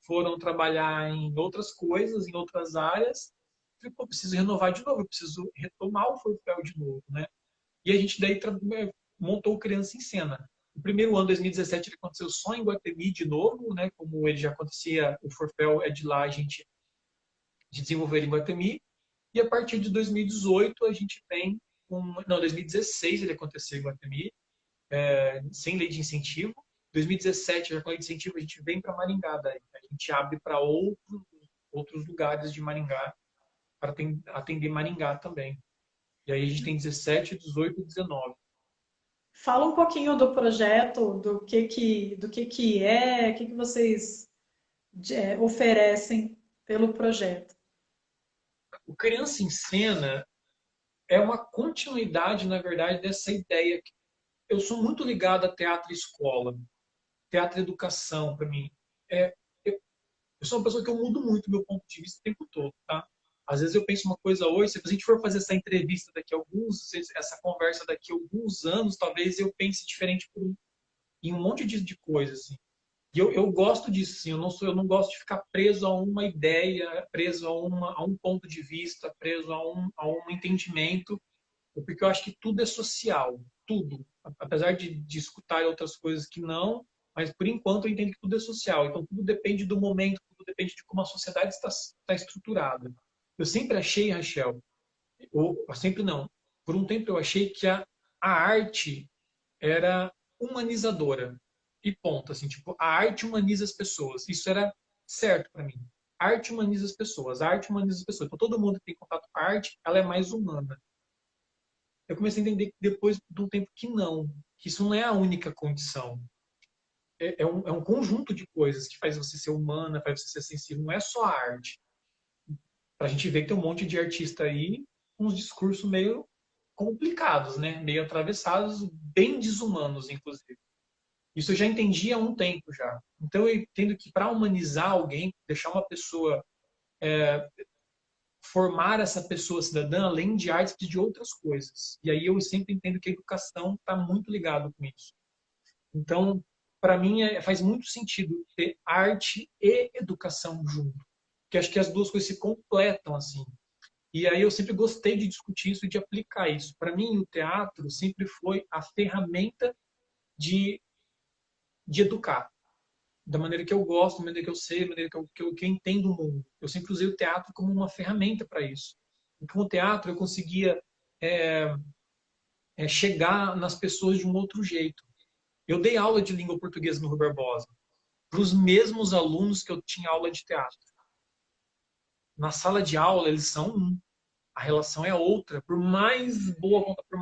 foram trabalhar em outras coisas, em outras áreas. Falei, pô, preciso renovar de novo, eu preciso retomar o Forfel de novo, né? E a gente daí montou o Criança em Cena. O primeiro ano, 2017, ele aconteceu só em Guatemi de novo, né? Como ele já acontecia, o Forfel é de lá, a gente desenvolver em Guatemi. E a partir de 2018 a gente vem com. Não, 2016 ele aconteceu em Guatemi, sem lei de incentivo. 2017, já com lei de incentivo, a gente vem para Maringá daí. A gente abre para outros lugares de Maringá para atender Maringá também. E aí a gente tem 17, 18 e 19. Fala um pouquinho do projeto, do que é, o que que vocês oferecem pelo projeto. O Criança em Cena é uma continuidade, na verdade, dessa ideia. Eu sou muito ligado a teatro e escola, teatro e educação, para mim. É, eu, eu sou uma pessoa que eu mudo muito meu ponto de vista o tempo todo, tá? Às vezes eu penso uma coisa hoje, se a gente for fazer essa entrevista daqui a essa conversa daqui a alguns anos, talvez eu pense diferente em um monte de coisas, assim. E eu gosto disso, assim, eu não gosto de ficar preso a uma ideia, preso a um ponto de vista, preso a um entendimento, porque eu acho que tudo é social, tudo. Apesar de escutar outras coisas que não, mas por enquanto eu entendo que tudo é social. Então tudo depende do momento, tudo depende de como a sociedade está estruturada. Eu sempre achei, Rachel, ou sempre não, por um tempo eu achei que a arte era humanizadora. E ponto, assim, tipo, a arte humaniza as pessoas. Isso era certo para mim. A arte humaniza as pessoas, a arte humaniza as pessoas. Então todo mundo que tem contato com a arte, ela é mais humana. Eu comecei a entender depois de um tempo que não, que isso não é a única condição. É um conjunto de coisas que faz você ser humana, faz você ser sensível. Não é só a arte. Pra gente ver que tem um monte de artista aí com uns discursos meio complicados, né? Meio atravessados, bem desumanos, inclusive. Isso eu já entendi há um tempo já. Então eu entendo que para humanizar alguém, deixar uma pessoa, formar essa pessoa cidadã, além de artes, precisa de outras coisas. E aí eu sempre entendo que a educação está muito ligado com isso. Então, para mim, faz muito sentido ter arte e educação junto. Porque acho que as duas coisas se completam, assim. E aí eu sempre gostei de discutir isso e de aplicar isso. Para mim, o teatro sempre foi a ferramenta de, de educar. Da maneira que eu gosto, da maneira que eu sei, da maneira que eu entendo o mundo. Eu sempre usei o teatro como uma ferramenta para isso. E com o teatro eu conseguia é, chegar nas pessoas de um outro jeito. Eu dei aula de língua portuguesa no Rui Barbosa para os mesmos alunos que eu tinha aula de teatro. Na sala de aula eles são um, a relação é outra. Por mais boa vontade, por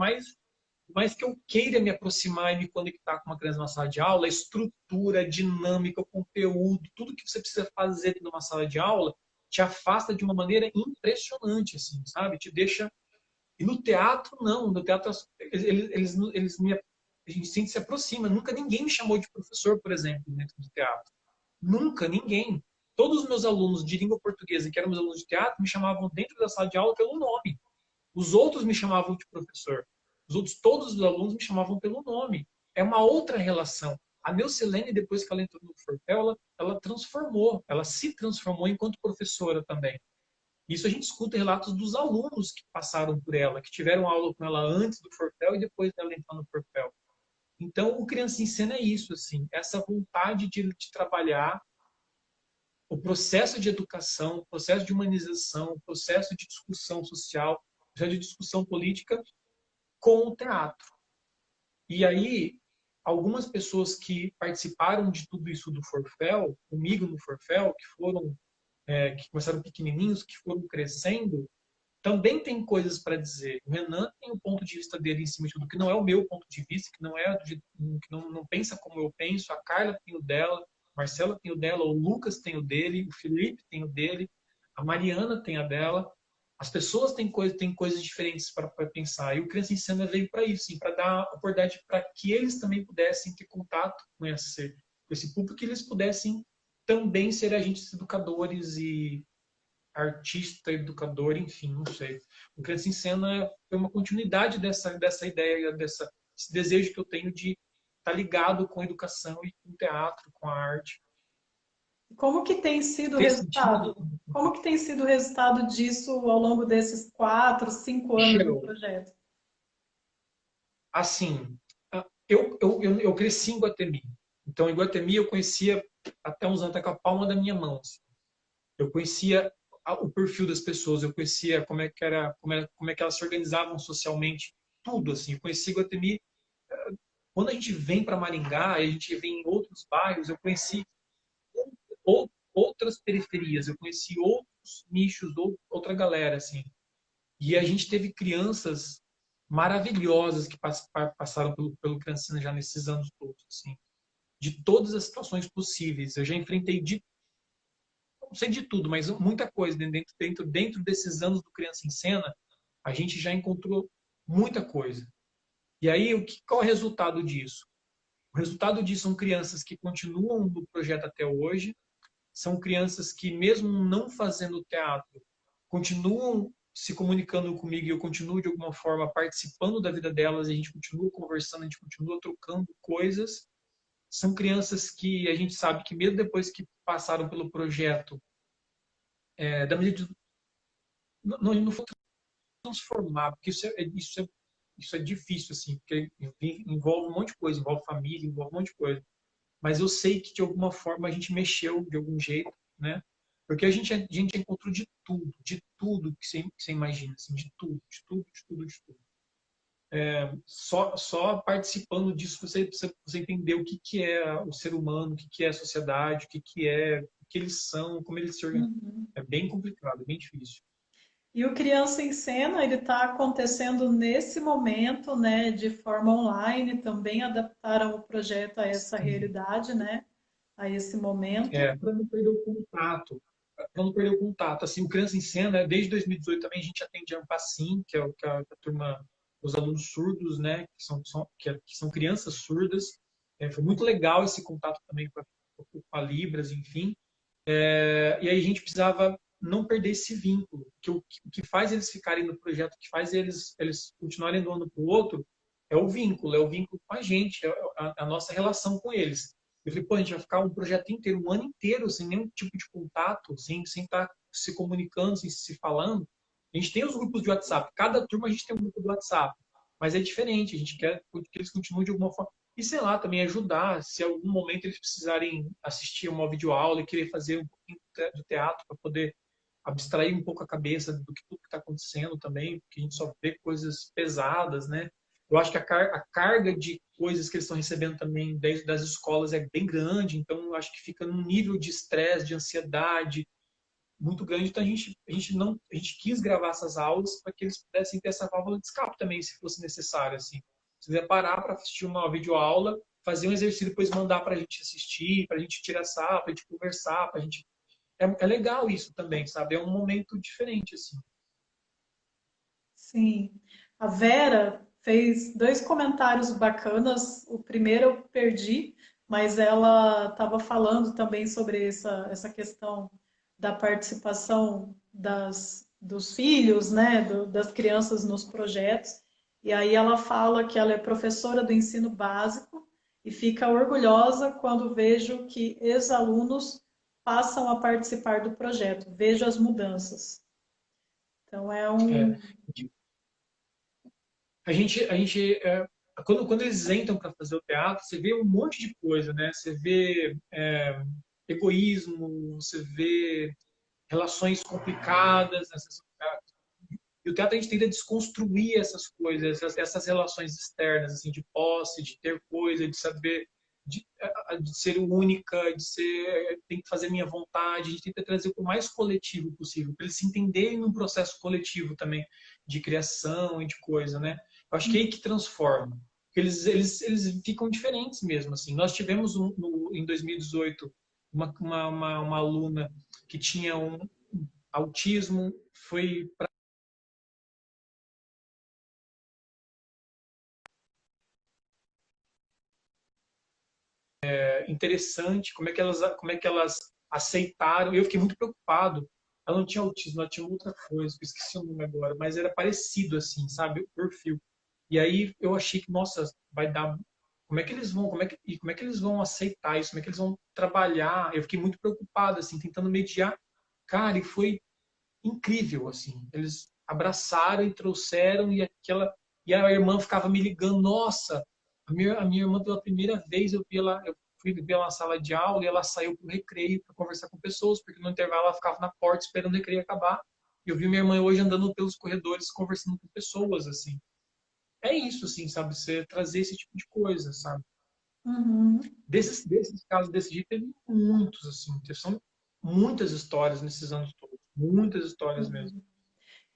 mais que eu queira me aproximar e me conectar com uma criança na sala de aula, a estrutura, a dinâmica, o conteúdo, tudo que você precisa fazer dentro de uma sala de aula te afasta de uma maneira impressionante, assim, sabe? Te deixa. E no teatro, não. No teatro, eles me. A gente sempre se aproxima. Nunca ninguém me chamou de professor, por exemplo, dentro do teatro. Nunca, ninguém. Todos os meus alunos de língua portuguesa, que eram meus alunos de teatro, me chamavam dentro da sala de aula pelo nome. Os outros me chamavam de professor. Todos os alunos me chamavam pelo nome. É uma outra relação. A Neucilene, depois que ela entrou no Fortel, ela transformou, ela se transformou enquanto professora também. Isso a gente escuta relatos dos alunos que passaram por ela, que tiveram aula com ela antes do Fortel e depois dela entrar no Fortel. Então, o Criança em Cena é isso, assim, essa vontade de trabalhar o processo de educação, o processo de humanização, o processo de discussão social, o processo de discussão política com o teatro. E aí, algumas pessoas que participaram de tudo isso do Forfel, comigo no Forfel, que começaram pequenininhos, que foram crescendo, também tem coisas para dizer. O Renan tem o ponto de vista dele em cima de tudo, que não é o meu ponto de vista, que não pensa como eu penso, a Carla tem o dela, a Marcela tem o dela, o Lucas tem o dele, o Felipe tem o dele, a Mariana tem a dela. As pessoas têm coisas diferentes para pensar. E o Criança em Cena veio para isso, para dar oportunidade para que eles também pudessem ter contato com esse público, que eles pudessem também ser agentes educadores e artista, educador, enfim, não sei. O Criança em Cena foi uma continuidade dessa ideia, desse desejo que eu tenho de estar ligado com a educação e com o teatro, com a arte. Como que tem sido o Fez sentido? resultado? Como que tem sido o resultado disso ao longo desses 4, 5 anos do Cheirou. projeto? Assim, eu cresci em Guatemi. Então, em Guatemi eu conhecia até uns anos com a palma da minha mão. Assim. Eu conhecia o perfil das pessoas, eu conhecia como é que era, como é que elas se organizavam socialmente, tudo assim. Eu conheci Guatemi. Quando a gente vem para Maringá, a gente vem em outros bairros, eu conheci outras periferias, eu conheci outros nichos, outra galera assim. E a gente teve crianças maravilhosas que passaram pelo Criancina já nesses anos todos, assim, de todas as situações possíveis. Eu já enfrentei não sei de tudo, mas muita coisa dentro desses anos do Criança em Cena, a gente já encontrou muita coisa. E aí, qual é o resultado disso? O resultado disso são crianças que continuam no projeto até hoje, são crianças que, mesmo não fazendo teatro, continuam se comunicando comigo e eu continuo, de alguma forma, participando da vida delas, a gente continua conversando, a gente continua trocando coisas. São crianças que a gente sabe que, mesmo depois que passaram pelo projeto, da medida de, não foi transformar, porque isso é difícil, assim, porque envolve um monte de coisa, envolve família, envolve um monte de coisa. Mas eu sei que, de alguma forma, a gente mexeu de algum jeito, né? Porque a gente encontrou de tudo que você imagina, assim, de tudo, de tudo, de tudo, de tudo. Só participando disso você entender o que é o ser humano, o que é a sociedade, o que eles são, como eles se organizam. Uhum. É bem complicado, é bem difícil. E o Criança em Cena, ele está acontecendo nesse momento, né, de forma online, também adaptaram o projeto a essa Sim. realidade, né, a esse momento. Para não perder o contato. Para não perder o contato. Assim, o Criança em Cena, desde 2018 também a gente atende a Ampassim, que é a turma, os alunos surdos, né, que são crianças surdas. Foi muito legal esse contato também com a Libras, enfim. E aí a gente precisava não perder esse vínculo, que o que faz eles ficarem no projeto, o que faz eles continuarem do ano para o outro, é o vínculo com a gente, é a nossa relação com eles. Eu falei, pô, a gente vai ficar um projeto inteiro, um ano inteiro, sem nenhum tipo de contato, sem estar se comunicando, sem se falando. A gente tem os grupos de WhatsApp, cada turma a gente tem um grupo de WhatsApp, mas é diferente, a gente quer que eles continuem de alguma forma. E sei lá, também ajudar, se em algum momento eles precisarem assistir uma videoaula e querer fazer um pouquinho de teatro para poder abstrair um pouco a cabeça do que tudo que está acontecendo também, porque a gente só vê coisas pesadas, né? Eu acho que a carga de coisas que eles estão recebendo também dentro das escolas é bem grande, então eu acho que fica num nível de estresse, de ansiedade muito grande. Então a gente quis gravar essas aulas para que eles pudessem ter essa válvula de escape também, se fosse necessário, assim. Se quiser parar para assistir uma videoaula, fazer um exercício, depois mandar para a gente assistir, para a gente tirar sarro, para a gente conversar, para a gente é legal isso também, sabe? É um momento diferente, assim. Sim. A Vera fez dois comentários bacanas. O primeiro eu perdi, mas ela estava falando também sobre essa questão da participação dos filhos, né, das crianças nos projetos. E aí ela fala que ela é professora do ensino básico e fica orgulhosa quando vejo que ex-alunos passam a participar do projeto. Vejo as mudanças. Então é É, um. a gente quando eles entram para fazer o teatro, você vê um monte de coisa, né? Você vê egoísmo, você vê relações complicadas, e o teatro a gente tenta desconstruir essas coisas, essas relações externas, assim, de posse, de ter coisa, de saber, de ser única, de ser, tem que fazer minha vontade. A gente tenta trazer o mais coletivo possível, para eles se entenderem num processo coletivo também, de criação e de coisa, né? Eu acho que é aí que transforma. Eles ficam diferentes mesmo, assim. Nós tivemos em 2018 uma aluna que tinha um autismo, foi interessante, como é que elas aceitaram. Eu fiquei muito preocupado. Ela não tinha autismo, ela tinha outra coisa, eu esqueci o nome agora, mas era parecido assim, sabe, o perfil. E aí eu achei que, nossa, vai dar. Como é que eles vão, como é que eles vão aceitar isso? Como é que eles vão trabalhar? Eu fiquei muito preocupado, assim, tentando mediar. Cara, e foi incrível, assim. Eles abraçaram e trouxeram e a irmã ficava me ligando, nossa, a minha irmã pela primeira vez eu fui ver ela na sala de aula e ela saiu para o recreio para conversar com pessoas, porque no intervalo ela ficava na porta esperando o recreio acabar. E eu vi minha irmã hoje andando pelos corredores conversando com pessoas, assim. É isso, assim, sabe? Você trazer esse tipo de coisa, sabe? Uhum. Desses casos desse jeito, teve muitos, assim. São muitas histórias nesses anos todos. Muitas histórias mesmo.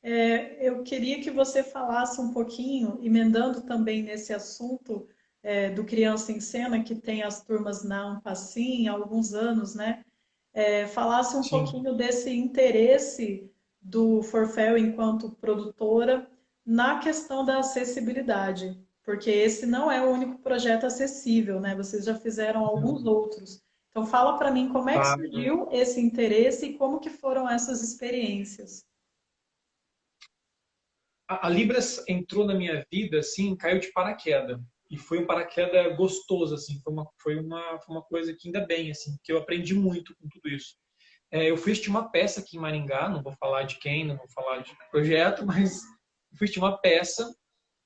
Eu queria que você falasse um pouquinho, emendando também nesse assunto do Criança em Cena, que tem as turmas na Ampacim há alguns anos, né? Falasse um Sim. pouquinho desse interesse do Forfel enquanto produtora na questão da acessibilidade, porque esse não é o único projeto acessível, né? Vocês já fizeram alguns outros. Então fala para mim como é que Tá. surgiu esse interesse e como que foram essas experiências. A Libras entrou na minha vida, assim, caiu de paraquedas. E foi um paraquedas gostoso, assim. Foi uma coisa que ainda bem, assim, que eu aprendi muito com tudo isso. Eu fui assistir uma peça aqui em Maringá, não vou falar de quem, não vou falar de projeto, mas fui assistir uma peça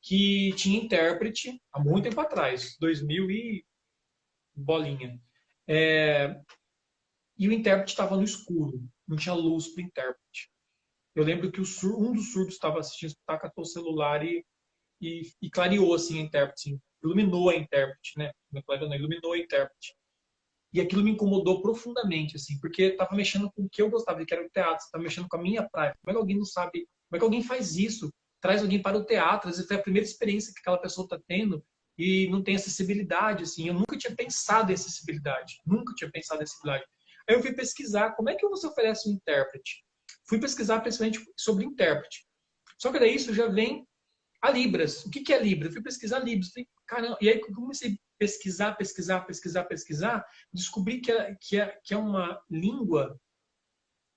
que tinha intérprete há muito tempo atrás, 2000 e bolinha. É, e o intérprete estava no escuro, não tinha luz para o intérprete. Eu lembro que um dos surdos estava assistindo o espetáculo, catou o celular e clareou assim a intérprete, assim, iluminou a intérprete, né? Não clareou, não, iluminou a intérprete. E aquilo me incomodou profundamente, assim, porque estava mexendo com o que eu gostava, que era o teatro, estava mexendo com a minha praia. Como é que alguém não sabe? Como é que alguém faz isso? Traz alguém para o teatro, às vezes foi a primeira experiência que aquela pessoa está tendo e não tem acessibilidade, assim. Eu nunca tinha pensado em acessibilidade, nunca tinha pensado em acessibilidade. Aí eu fui pesquisar como é que você oferece um intérprete. Fui pesquisar principalmente sobre intérprete. Só que daí isso já vem a Libras. O que é Libras? Eu fui pesquisar Libras. Falei, caramba. E aí eu comecei pesquisar, descobri que é uma língua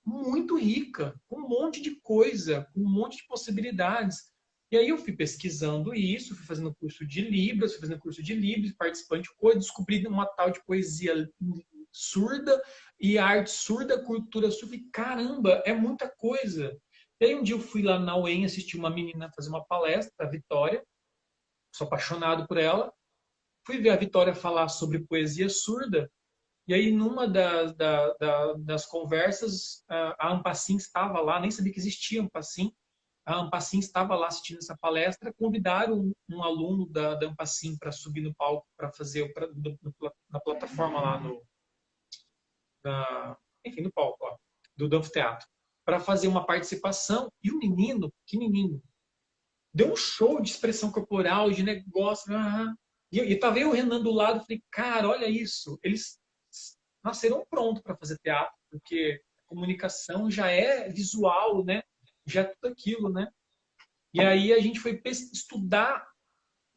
muito rica, com um monte de coisa, com um monte de possibilidades. E aí eu fui pesquisando isso, fui fazendo curso de Libras, participante de coisa, descobri uma tal de poesia surda e arte surda, cultura surda. E caramba, é muita coisa. E aí um dia eu fui lá na UEM assistir uma menina fazer uma palestra, a Vitória, sou apaixonado por ela. Fui ver a Vitória falar sobre poesia surda. E aí, numa das conversas, a Ampassim estava lá, nem sabia que existia Ampassim. A Ampassim estava lá assistindo essa palestra, convidaram um aluno da Ampassim para subir no palco, para fazer na plataforma lá enfim, no palco lá, do Anfiteatro, para fazer uma participação. E o menino, pequenininho, deu um show de expressão corporal, de negócio. E tava eu, o Renan, do lado, falei, cara, olha isso. Eles nasceram prontos para fazer teatro, porque a comunicação já é visual, né? Já é tudo aquilo, né? E aí a gente foi estudar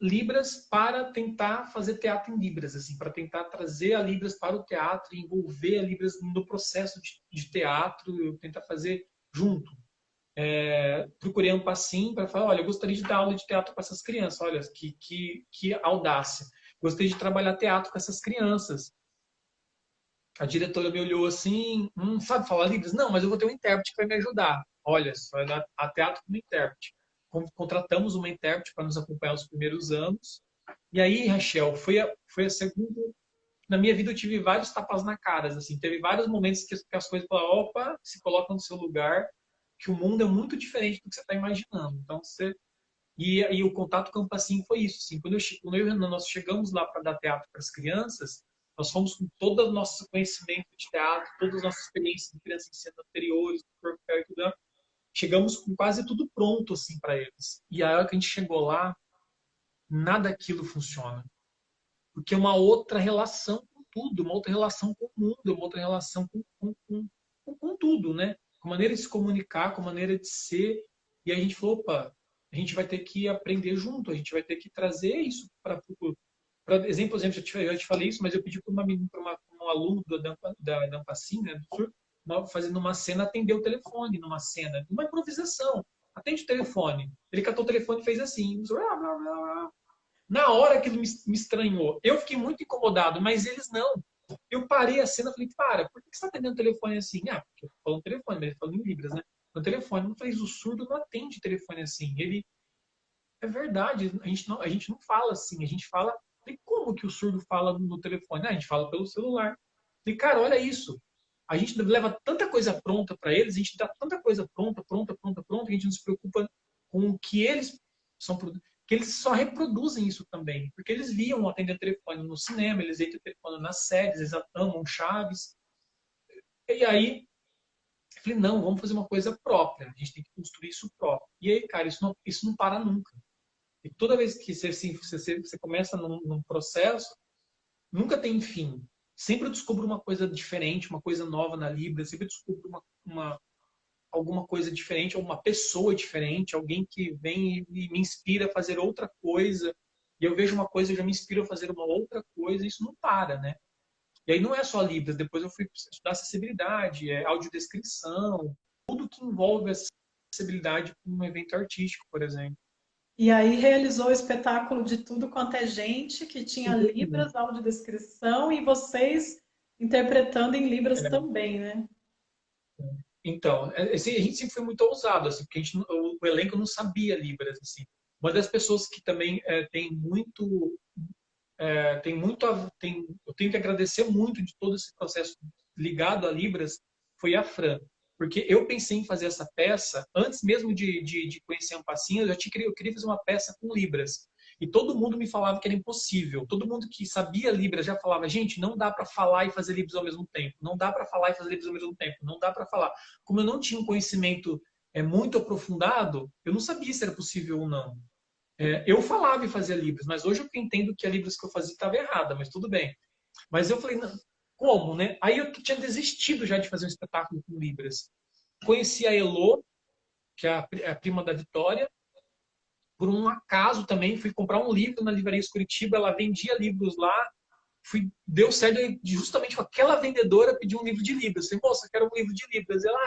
Libras para tentar fazer teatro em Libras, assim, para tentar trazer a Libras para o teatro e envolver a Libras no processo de teatro, tentar fazer junto. Procurei um passinho para falar, olha, eu gostaria de dar aula de teatro para essas crianças, olha, que audácia. Gostaria de trabalhar teatro com essas crianças. A diretora me olhou assim, sabe falar Libras? Não, mas eu vou ter um intérprete que vai me ajudar. Olha, você vai dar a teatro como intérprete. Contratamos uma intérprete para nos acompanhar os primeiros anos. E aí, Rachel, foi a segunda... Na minha vida eu tive vários tapas na cara, assim. Teve vários momentos que as coisas falaram, opa, se coloca no seu lugar, que o mundo é muito diferente do que você está imaginando. Então, você... E o contato com o Ampassim foi isso. Assim, quando eu e Renan, nós chegamos lá para dar teatro para as crianças, nós fomos com todo o nosso conhecimento de teatro, todas as nossas experiências de criança em cena anteriores, do corpo e tudo. Chegamos com quase tudo pronto assim para eles. E a hora que a gente chegou lá, nada daquilo funciona. Porque é uma outra relação com tudo, uma outra relação com o mundo, uma outra relação com tudo, né? Com a maneira de se comunicar, com a maneira de ser. E a gente falou, opa, a gente vai ter que aprender junto, a gente vai ter que trazer isso para exemplo, eu te falei isso, mas eu pedi para um aluno da Ampassim, né, do Sur, fazendo uma cena, atender o telefone numa cena, uma improvisação. Atende o telefone. Ele catou o telefone e fez assim. Na hora que ele me estranhou, eu fiquei muito incomodado, mas eles não. Eu parei a cena e falei, para, por que você está atendendo o telefone assim? Ah, porque eu tô falando telefone, mas ele falando em Libras, né? No telefone. Eu falei, o surdo não atende telefone assim. Ele, é verdade, a gente não fala assim, a gente fala. E como que o surdo fala no telefone? Ah, a gente fala pelo celular. E, cara, olha isso. A gente leva tanta coisa pronta para eles, a gente dá tanta coisa pronta, que a gente não se preocupa com o que eles são, que eles só reproduzem isso também. Porque eles viam atender telefone no cinema, eles viam telefone nas séries, eles amam Chaves. E aí, eu falei, não, vamos fazer uma coisa própria, a gente tem que construir isso próprio. E aí, cara, isso não para nunca. E toda vez que você começa num processo, nunca tem fim. Sempre eu descubro uma coisa diferente, uma coisa nova na Libra, sempre eu descubro alguma coisa diferente, alguma pessoa diferente, alguém que vem e me inspira a fazer outra coisa. E eu vejo uma coisa e já me inspira a fazer uma outra coisa, e isso não para, né? E aí não é só Libras, depois eu fui estudar acessibilidade, audiodescrição, tudo que envolve acessibilidade para um evento artístico, por exemplo. E aí realizou o espetáculo de tudo quanto é gente, que tinha Libras, audiodescrição, e vocês interpretando em Libras também, né? Então, assim, a gente sempre foi muito ousado, assim, porque o elenco não sabia Libras, assim. Uma das pessoas que também eu tenho que agradecer muito de todo esse processo ligado a Libras foi a Fran, porque eu pensei em fazer essa peça antes mesmo de conhecer a Ampassinha, eu queria fazer uma peça com Libras. E todo mundo me falava que era impossível. Todo mundo que sabia Libras já falava, gente, não dá para falar e fazer Libras ao mesmo tempo. Não dá para falar e fazer Libras ao mesmo tempo. Não dá para falar. Como eu não tinha um conhecimento muito aprofundado, eu não sabia se era possível ou não. Eu falava e fazia Libras, mas hoje eu entendo que a Libras que eu fazia estava errada, mas tudo bem. Mas eu falei, não, como, né? Aí eu tinha desistido já de fazer um espetáculo com Libras. Conheci a Elô, que é a prima da Vitória, por um acaso também, fui comprar um livro na Livraria Curitiba, ela vendia livros lá, deu certo, justamente com aquela vendedora pedi um livro de Libras. Eu falei, moça, eu quero um livro de Libras. Ela,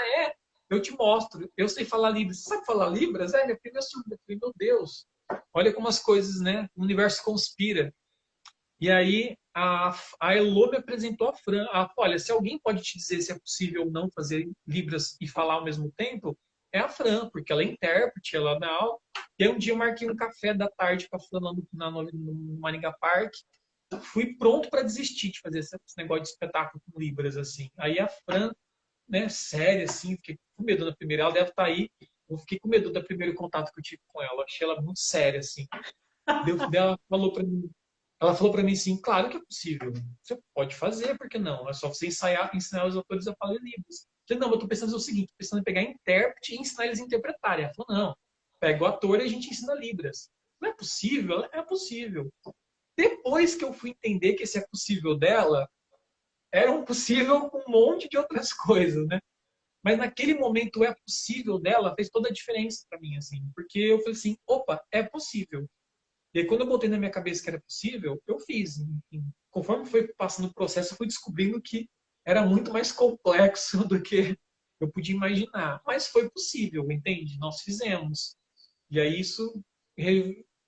eu te mostro, eu sei falar Libras. Você sabe falar Libras? Minha filha surda. Eu falei, meu Deus, olha como as coisas, né? O universo conspira. E aí a Elô me apresentou a Fran. Ela falou, olha, se alguém pode te dizer se é possível ou não fazer Libras e falar ao mesmo tempo, é a Fran, porque ela é intérprete, ela dá aula. E aí um dia eu marquei um café da tarde com a Fran no Maringá Park. Fui pronto para desistir de fazer esse negócio de espetáculo com Libras, assim. Aí a Fran, né, séria, assim, fiquei com medo da primeira, ela deve estar aí, eu fiquei com medo do primeiro contato que eu tive com ela, achei ela muito séria, assim. Ela falou para mim assim, claro que é possível, você pode fazer, por que não? É só você ensinar os atores a falar Libras. Eu falei, não, eu tô pensando o seguinte, tô pensando em pegar intérprete e ensinar eles a interpretarem. Ela falou, não, pega o ator e a gente ensina Libras. Não é possível? É possível. Depois que eu fui entender que esse é possível dela, era um possível com um monte de outras coisas, né? Mas naquele momento é possível dela fez toda a diferença para mim, assim. Porque eu falei assim, opa, é possível. E aí quando eu botei na minha cabeça que era possível, eu fiz. Enfim, conforme foi passando o processo, eu fui descobrindo que era muito mais complexo do que eu podia imaginar. Mas foi possível, entende? Nós fizemos. E aí isso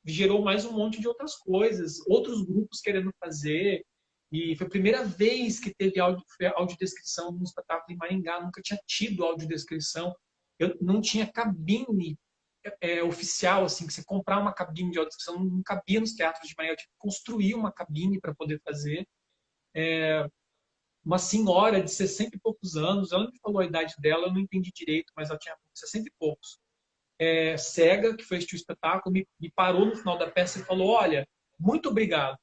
gerou mais um monte de outras coisas, outros grupos querendo fazer. E foi a primeira vez que teve audiodescrição no espetáculo em Maringá. Nunca tinha tido audiodescrição. Eu não tinha cabine oficial, assim, que você comprar uma cabine de audiodescrição não cabia nos teatros de Maringá. Eu tive que construir uma cabine para poder fazer. Uma senhora de 60 e poucos anos, ela me falou a idade dela, eu não entendi direito, mas ela tinha 60 e poucos, cega, que foi assistir o espetáculo, me parou no final da peça e falou, olha, muito obrigado.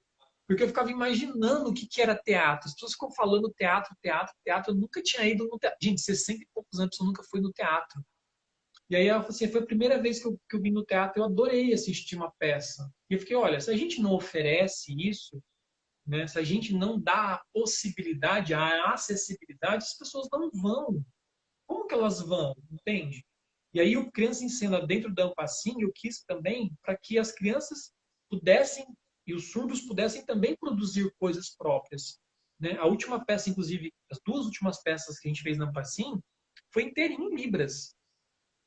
Porque eu ficava imaginando o que era teatro. As pessoas ficam falando teatro, teatro, teatro. Eu nunca tinha ido no teatro. Gente, 60 e poucos anos, eu nunca fui no teatro. E aí ela falou assim, foi a primeira vez que eu vim no teatro, eu adorei assistir uma peça. E eu fiquei, olha, se a gente não oferece isso, né, se a gente não dá a possibilidade, a acessibilidade, as pessoas não vão. Como que elas vão? Entende? E aí o Criança em Cena dentro da Ampacim, eu quis também para que as crianças pudessem e os surdos pudessem também produzir coisas próprias. Né? A última peça, inclusive, as duas últimas peças que a gente fez na Ampacim, foi inteirinho em Libras.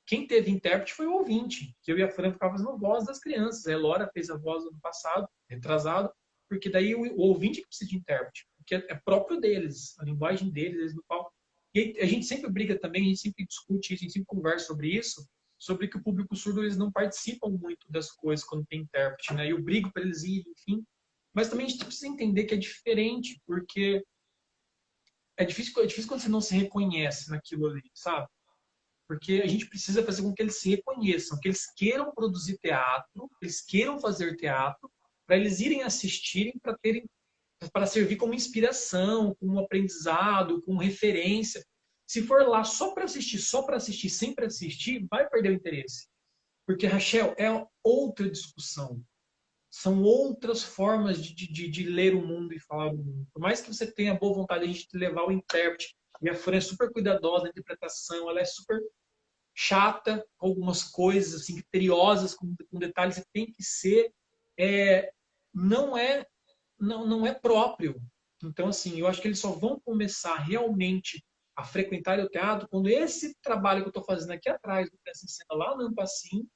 Quem teve intérprete foi o ouvinte, que eu e a Fran ficava fazendo voz das crianças. A Elora fez a voz ano passado, retrasado, porque daí o ouvinte que precisa de intérprete, porque é próprio deles, a linguagem deles, eles no palco. E a gente sempre briga também, a gente sempre discute isso, a gente sempre conversa sobre isso, sobre que o público surdo eles não participam muito das coisas quando tem intérprete, né? Eu brigo para eles irem, enfim. Mas também a gente precisa entender que é diferente, porque é difícil quando você não se reconhece naquilo ali, sabe? Porque a gente precisa fazer com que eles se reconheçam, que eles queiram produzir teatro, que eles queiram fazer teatro, para eles irem assistirem, para servir como inspiração, como aprendizado, como referência. Se for lá só para assistir, sempre assistir, vai perder o interesse. Porque, Rachel, é outra discussão. São outras formas de ler o mundo e falar o mundo. Por mais que você tenha boa vontade de levar o intérprete, e a Fran é super cuidadosa na interpretação, ela é super chata com algumas coisas, assim, criteriosas, com detalhes que tem que ser, é, não é não é próprio. Então, assim, eu acho que eles só vão começar realmente a frequentar o teatro quando esse trabalho que eu estou fazendo aqui atrás, do Criança em Cena, lá no Ampacim,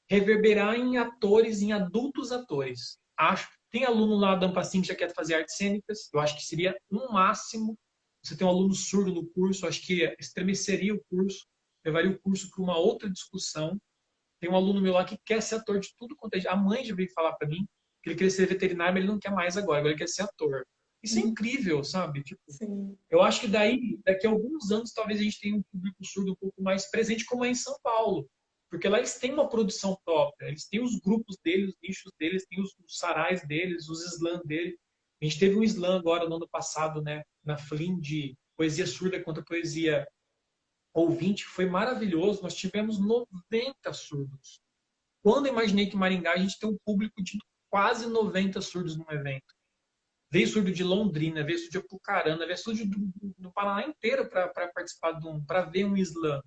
reverberar em atores, em adultos atores. Acho. Tem aluno lá da Ampacim que já quer fazer artes cênicas, eu acho que seria um máximo. Você tem um aluno surdo no curso, acho que estremeceria o curso, levaria o curso para uma outra discussão. Tem um aluno meu lá que quer ser ator de tudo quanto é. A mãe já veio falar para mim que ele queria ser veterinário, mas ele não quer mais agora ele quer ser ator. Isso é incrível, sabe? Tipo, Sim. eu acho que daqui a alguns anos, talvez a gente tenha um público surdo um pouco mais presente, como é em São Paulo. Porque lá eles têm uma produção própria, eles têm os grupos deles, os nichos deles, têm os sarais deles, os slams deles. A gente teve um slam agora no ano passado, né, na Flim, de poesia surda contra poesia ouvinte, que foi maravilhoso. Nós tivemos 90 surdos. Quando eu imaginei que em Maringá a gente tem um público de quase 90 surdos no evento. Veio surdo de Londrina, veio surdo de Apucarana, veio surdo do Paraná inteiro para participar para ver um slam.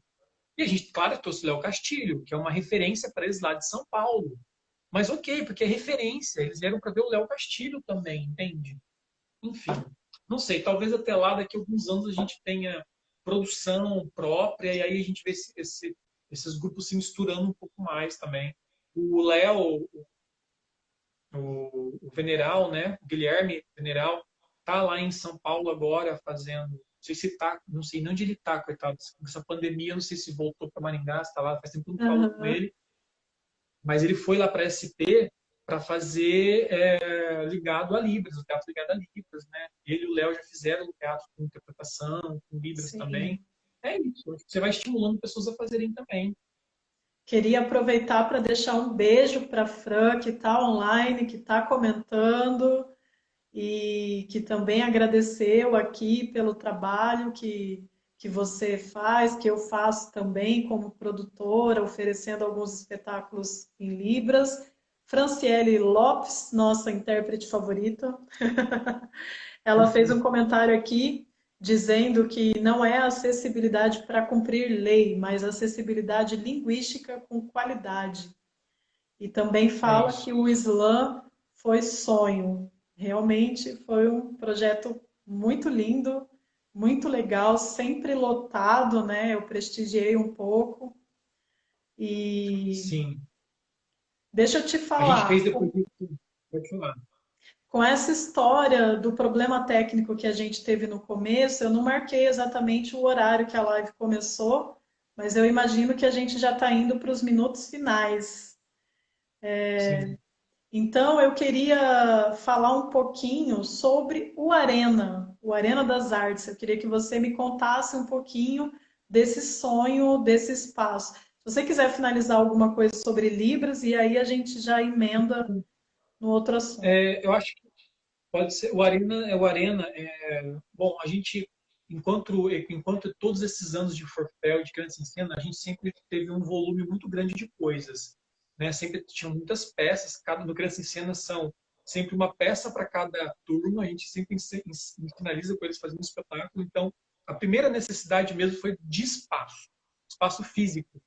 E a gente, claro, trouxe o Léo Castilho, que é uma referência para eles lá de São Paulo. Mas ok, porque é referência. Eles vieram para ver o Léo Castilho também, entende? Enfim, não sei. Talvez até lá, daqui a alguns anos, a gente tenha produção própria e aí a gente vê esses grupos se misturando um pouco mais também. O Léo, o Veneral, né? O Guilherme Veneral, tá lá em São Paulo agora fazendo. Não sei se tá, não sei nem onde ele tá, coitado. Essa pandemia, não sei se voltou para Maringá, está lá, faz tempo que eu não falo com Aham. ele. Mas ele foi lá para a SP para fazer ligado a Libras, o teatro ligado a Libras, né? Ele e o Léo já fizeram o teatro com interpretação, com Libras também. Sim. É isso. Você vai estimulando pessoas a fazerem também. Queria aproveitar para deixar um beijo para a Fran, que está online, que está comentando e que também agradeceu aqui pelo trabalho que você faz, que eu faço também como produtora, oferecendo alguns espetáculos em Libras. Franciele Lopes, nossa intérprete favorita, ela fez um comentário aqui dizendo que não é acessibilidade para cumprir lei, mas acessibilidade linguística com qualidade. E também É fala isso. que o Slam foi sonho. Realmente foi um projeto muito lindo, muito legal, sempre lotado, né? Eu prestigiei um pouco. E Sim. deixa eu te A gente fez falar, depois disso. Pode falar. com essa história do problema técnico que a gente teve no começo, eu não marquei exatamente o horário que a live começou, mas eu imagino que a gente já está indo para os minutos finais. Sim. Então, eu queria falar um pouquinho sobre o Arena das Artes. Eu queria que você me contasse um pouquinho desse sonho, desse espaço. Se você quiser finalizar alguma coisa sobre Libras, e aí a gente já emenda no outro assunto. Eu acho que pode ser. O Arena. Bom, a gente, enquanto todos esses anos de Forfé, de Criança em Cena, a gente sempre teve um volume muito grande de coisas, né? Sempre tinham muitas peças. No Criança em Cena são sempre uma peça para cada turma. A gente sempre finaliza com eles fazendo um espetáculo. Então, a primeira necessidade mesmo foi de espaço, espaço físico.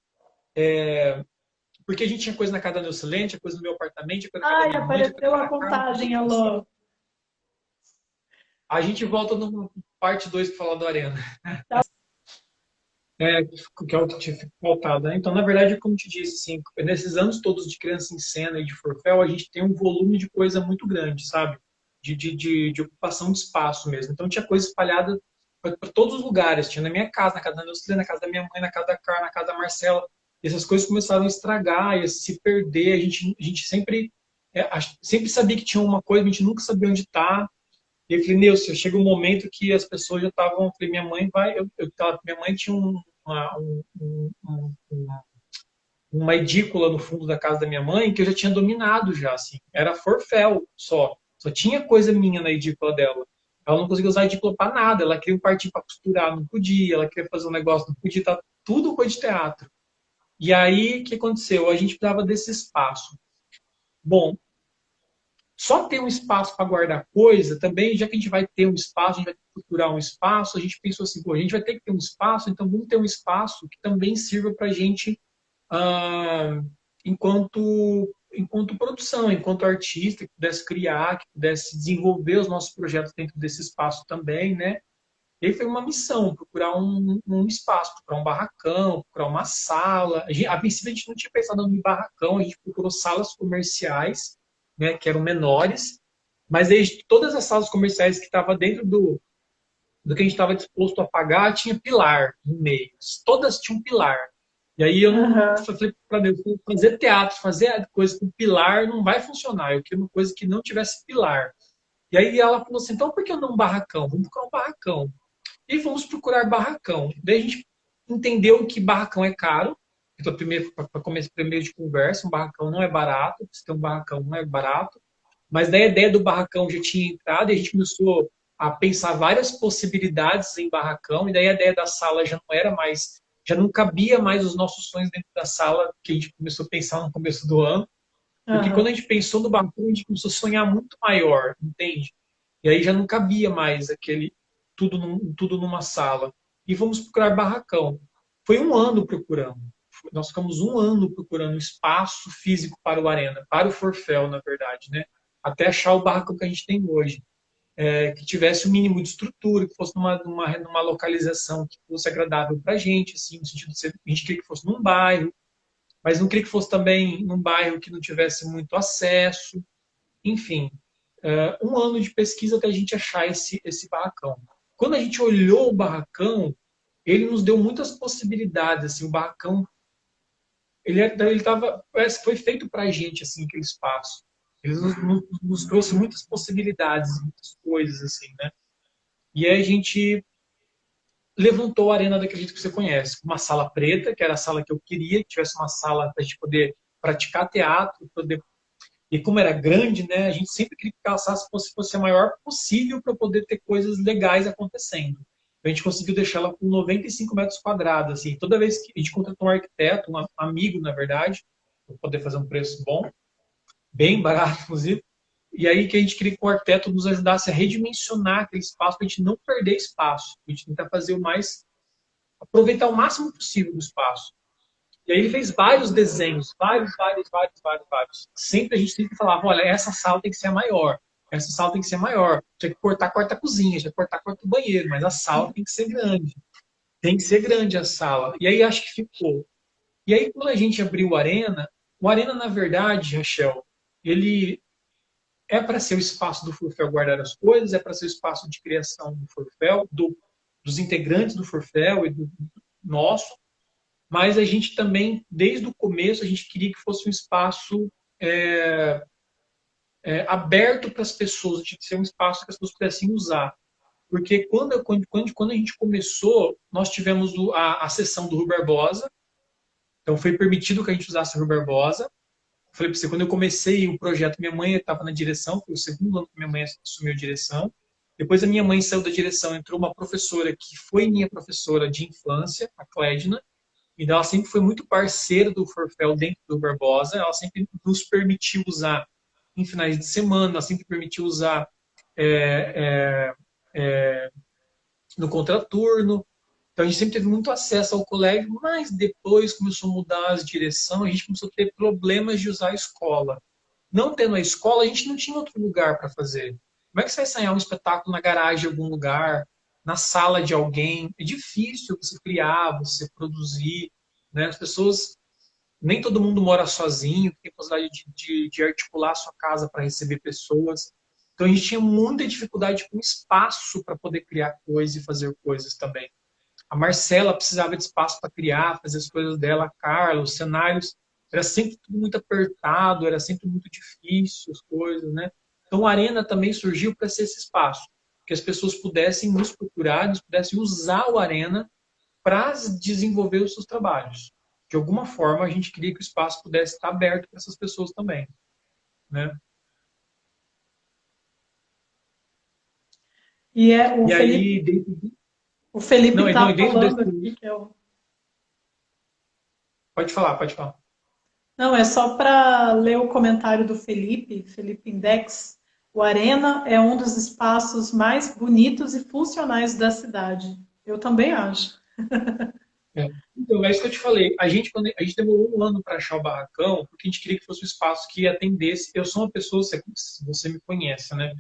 Porque a gente tinha coisa na casa da Neucilente, coisa no meu apartamento, coisa na casa da Ai, minha mãe, coisa apareceu na a casa da Carla. contagem, Alô. A gente volta no parte 2 para falar do Arena. Tá. Que é o que tinha faltado, né? Então, na verdade, como te disse, assim, nesses anos todos de Criança em Cena e de Forfel, a gente tem um volume de coisa muito grande, sabe? De ocupação de espaço mesmo. Então, tinha coisa espalhada para todos os lugares. Tinha na minha casa, na casa da Neucilene, na casa da minha mãe, na casa da Carla, na casa da Marcela. E essas coisas começaram a estragar e a se perder. A gente sempre sabia que tinha uma coisa, a gente nunca sabia onde está. E eu falei, Nilson, chega um momento que as pessoas já estavam. Eu falei, minha mãe vai. Minha mãe tinha uma edícula no fundo da casa da minha mãe que eu já tinha dominado já, assim. Era forféu só. Só tinha coisa minha na edícula dela. Ela não conseguia usar a edícula para nada. Ela queria partir para costurar, não podia. Ela queria fazer um negócio, não podia. Tá tudo coisa de teatro. E aí, o que aconteceu? A gente precisava desse espaço. Bom, só ter um espaço para guardar coisa também, já que a gente vai ter um espaço, a gente vai ter que procurar um espaço, a gente pensou assim, pô, a gente vai ter que ter um espaço, então vamos ter um espaço que também sirva para a gente ah, enquanto produção, enquanto artista, que pudesse criar, que pudesse desenvolver os nossos projetos dentro desse espaço também, né? E aí foi uma missão, procurar um espaço, procurar um barracão, procurar uma sala. A princípio a gente não tinha pensado em barracão, a gente procurou salas comerciais, né, que eram menores, mas aí todas as salas comerciais que estavam dentro do que a gente estava disposto a pagar tinha pilar no meio. Todas tinham pilar. E aí eu não Aham. falei para Deus, fazer teatro, fazer coisa com pilar não vai funcionar. Eu queria uma coisa que não tivesse pilar. E aí ela falou assim, então por que não um barracão? Vamos procurar um barracão. E fomos procurar barracão. Daí a gente entendeu que barracão é caro. Então, para começar primeiro de conversa, um barracão não é barato. Se tem um barracão, não é barato. Mas daí a ideia do barracão já tinha entrado e a gente começou a pensar várias possibilidades em barracão. E daí a ideia da sala já não era mais, já não cabia mais os nossos sonhos dentro da sala que a gente começou a pensar no começo do ano. Porque quando Aham. a gente pensou no barracão, a gente começou a sonhar muito maior, entende? E aí já não cabia mais aquele tudo numa sala. E fomos procurar barracão. Foi um ano procurando. nós ficamos um ano procurando um espaço físico para o Arena, para o Forfel, na verdade, né? Até achar o barracão que a gente tem hoje. Que tivesse o mínimo de estrutura, que fosse numa localização que fosse agradável para a gente, assim, no sentido de a gente queria que fosse num bairro, mas não queria que fosse também num bairro que não tivesse muito acesso. Enfim, um ano de pesquisa até a gente achar esse barracão. Quando a gente olhou o barracão, ele nos deu muitas possibilidades. Assim, o barracão, ele tava, parece que foi feito para a gente, assim, aquele espaço. Ele nos trouxe muitas possibilidades, muitas coisas, assim, né? E aí a gente levantou a arena daquele jeito que você conhece. Uma sala preta, que era a sala que eu queria, que tivesse uma sala para a gente poder praticar teatro, poder... E como era grande, né, a gente sempre queria que aquela sala fosse a maior possível para poder ter coisas legais acontecendo. A gente conseguiu deixar ela com 95 metros quadrados. Assim. Toda vez que a gente contratou um arquiteto, um amigo, na verdade, para poder fazer um preço bom, bem barato, inclusive. E aí que a gente queria que o arquiteto nos ajudasse a redimensionar aquele espaço para a gente não perder espaço. A gente tentar fazer o mais... aproveitar o máximo possível do espaço. E aí ele fez vários desenhos, vários. Sempre a gente sempre falava, olha, essa sala tem que ser a maior. Essa sala tem que ser maior. Tinha que cortar quarta-cozinha, tinha que cortar quarto-banheiro, mas a sala tem que ser grande. Tem que ser grande a sala. E aí acho que ficou. E aí quando a gente abriu o Arena, na verdade, Rachel, ele é para ser o espaço do Forfel guardar as coisas, é para ser o espaço de criação do Forfel, dos integrantes do Forfel e do nosso, mas a gente também, desde o começo, a gente queria que fosse um espaço aberto para as pessoas, de ser um espaço que as pessoas pudessem usar. Porque quando a gente começou, nós tivemos a sessão do Rui Barbosa, então foi permitido que a gente usasse o Rui Barbosa. Falei para você, quando eu comecei o projeto, minha mãe estava na direção, foi o segundo ano que minha mãe assumiu a direção. Depois a minha mãe saiu da direção, entrou uma professora que foi minha professora de infância, a Clédina, e ela sempre foi muito parceira do Forfel dentro do Barbosa, ela sempre nos permitiu usar em finais de semana, ela sempre permitiu usar é, no contraturno. Então a gente sempre teve muito acesso ao colégio, mas depois começou a mudar as direções, a gente começou a ter problemas de usar a escola. Não tendo a escola, a gente não tinha outro lugar para fazer. Como é que você vai ensaiar um espetáculo na garagem de algum lugar, na sala de alguém? É difícil você criar, você produzir. Né? As pessoas, nem todo mundo mora sozinho, tem possibilidade de articular a sua casa para receber pessoas. Então a gente tinha muita dificuldade com espaço para poder criar coisas e fazer coisas também. A Marcela precisava de espaço para criar, fazer as coisas dela, a Carla, os cenários. Era sempre tudo muito apertado, era sempre muito difícil as coisas, né? Então a Arena também surgiu para ser esse espaço, que as pessoas pudessem nos procurar, eles pudessem usar o Arena para desenvolver os seus trabalhos. De alguma forma, a gente queria que o espaço pudesse estar aberto para essas pessoas também, né? E é o E Felipe, aí, o Felipe não, está dentro falando desse... aqui que eu... Pode falar, pode falar. Não, é só para ler o comentário do Felipe, Felipe Index. O Arena é um dos espaços mais bonitos e funcionais da cidade. Eu também acho. É. Então, é isso que eu te falei. A gente demorou um ano para achar o barracão, porque a gente queria que fosse um espaço que atendesse. Eu sou uma pessoa, você me conhece, né?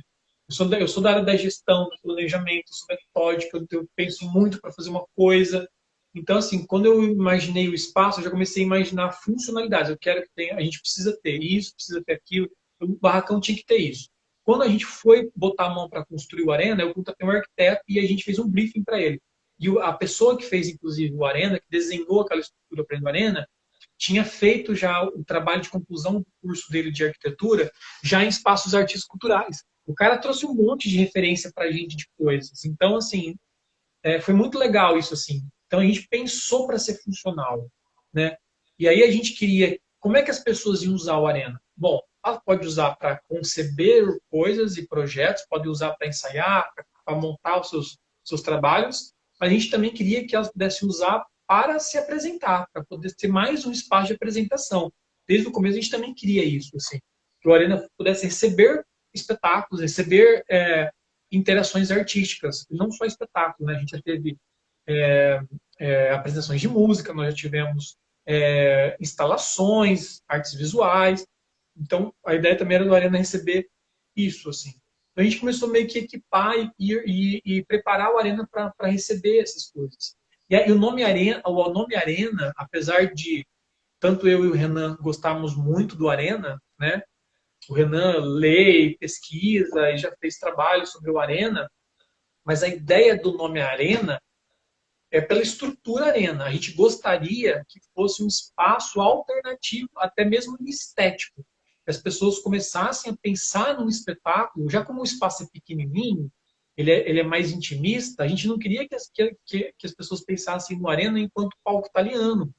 Eu sou da área da gestão, do planejamento, sou metódica, eu penso muito para fazer uma coisa. Então, assim, quando eu imaginei o espaço, eu já comecei a imaginar funcionalidades. Eu quero que tenha, a gente precisa ter isso, precisa ter aquilo. O barracão tinha que ter isso. Quando a gente foi botar a mão para construir o Arena, eu contratei um arquiteto e a gente fez um briefing para ele. E a pessoa que fez, inclusive, o Arena, que desenhou aquela estrutura para o Arena, tinha feito já o trabalho de conclusão do curso dele de arquitetura já em espaços artísticos culturais. O cara trouxe um monte de referência para a gente de coisas. Então, assim, foi muito legal isso, assim. Então, a gente pensou para ser funcional, né? E aí a gente queria... Como é que as pessoas iam usar o Arena? Bom, ela pode usar para conceber coisas e projetos, pode usar para ensaiar, para montar os seus trabalhos, mas a gente também queria que elas pudessem usar para se apresentar, para poder ter mais um espaço de apresentação. Desde o começo a gente também queria isso, assim, que o Arena pudesse receber espetáculos, receber interações artísticas, não só espetáculos, né? A gente já teve apresentações de música, nós já tivemos instalações, artes visuais. Então, a ideia também era do Arena receber isso, assim. Então, a gente começou meio que equipar e preparar o Arena para receber essas coisas. E aí, o nome Arena, apesar de tanto eu e o Renan gostarmos muito do Arena, né? O Renan lê, pesquisa e já fez trabalho sobre o Arena, mas a ideia do nome Arena é pela estrutura Arena. A gente gostaria que fosse um espaço alternativo, até mesmo estético. Que as pessoas começassem a pensar num espetáculo, já como o espaço é pequenininho, ele é mais intimista, a gente não queria que as pessoas pensassem no Arena enquanto palco italiano,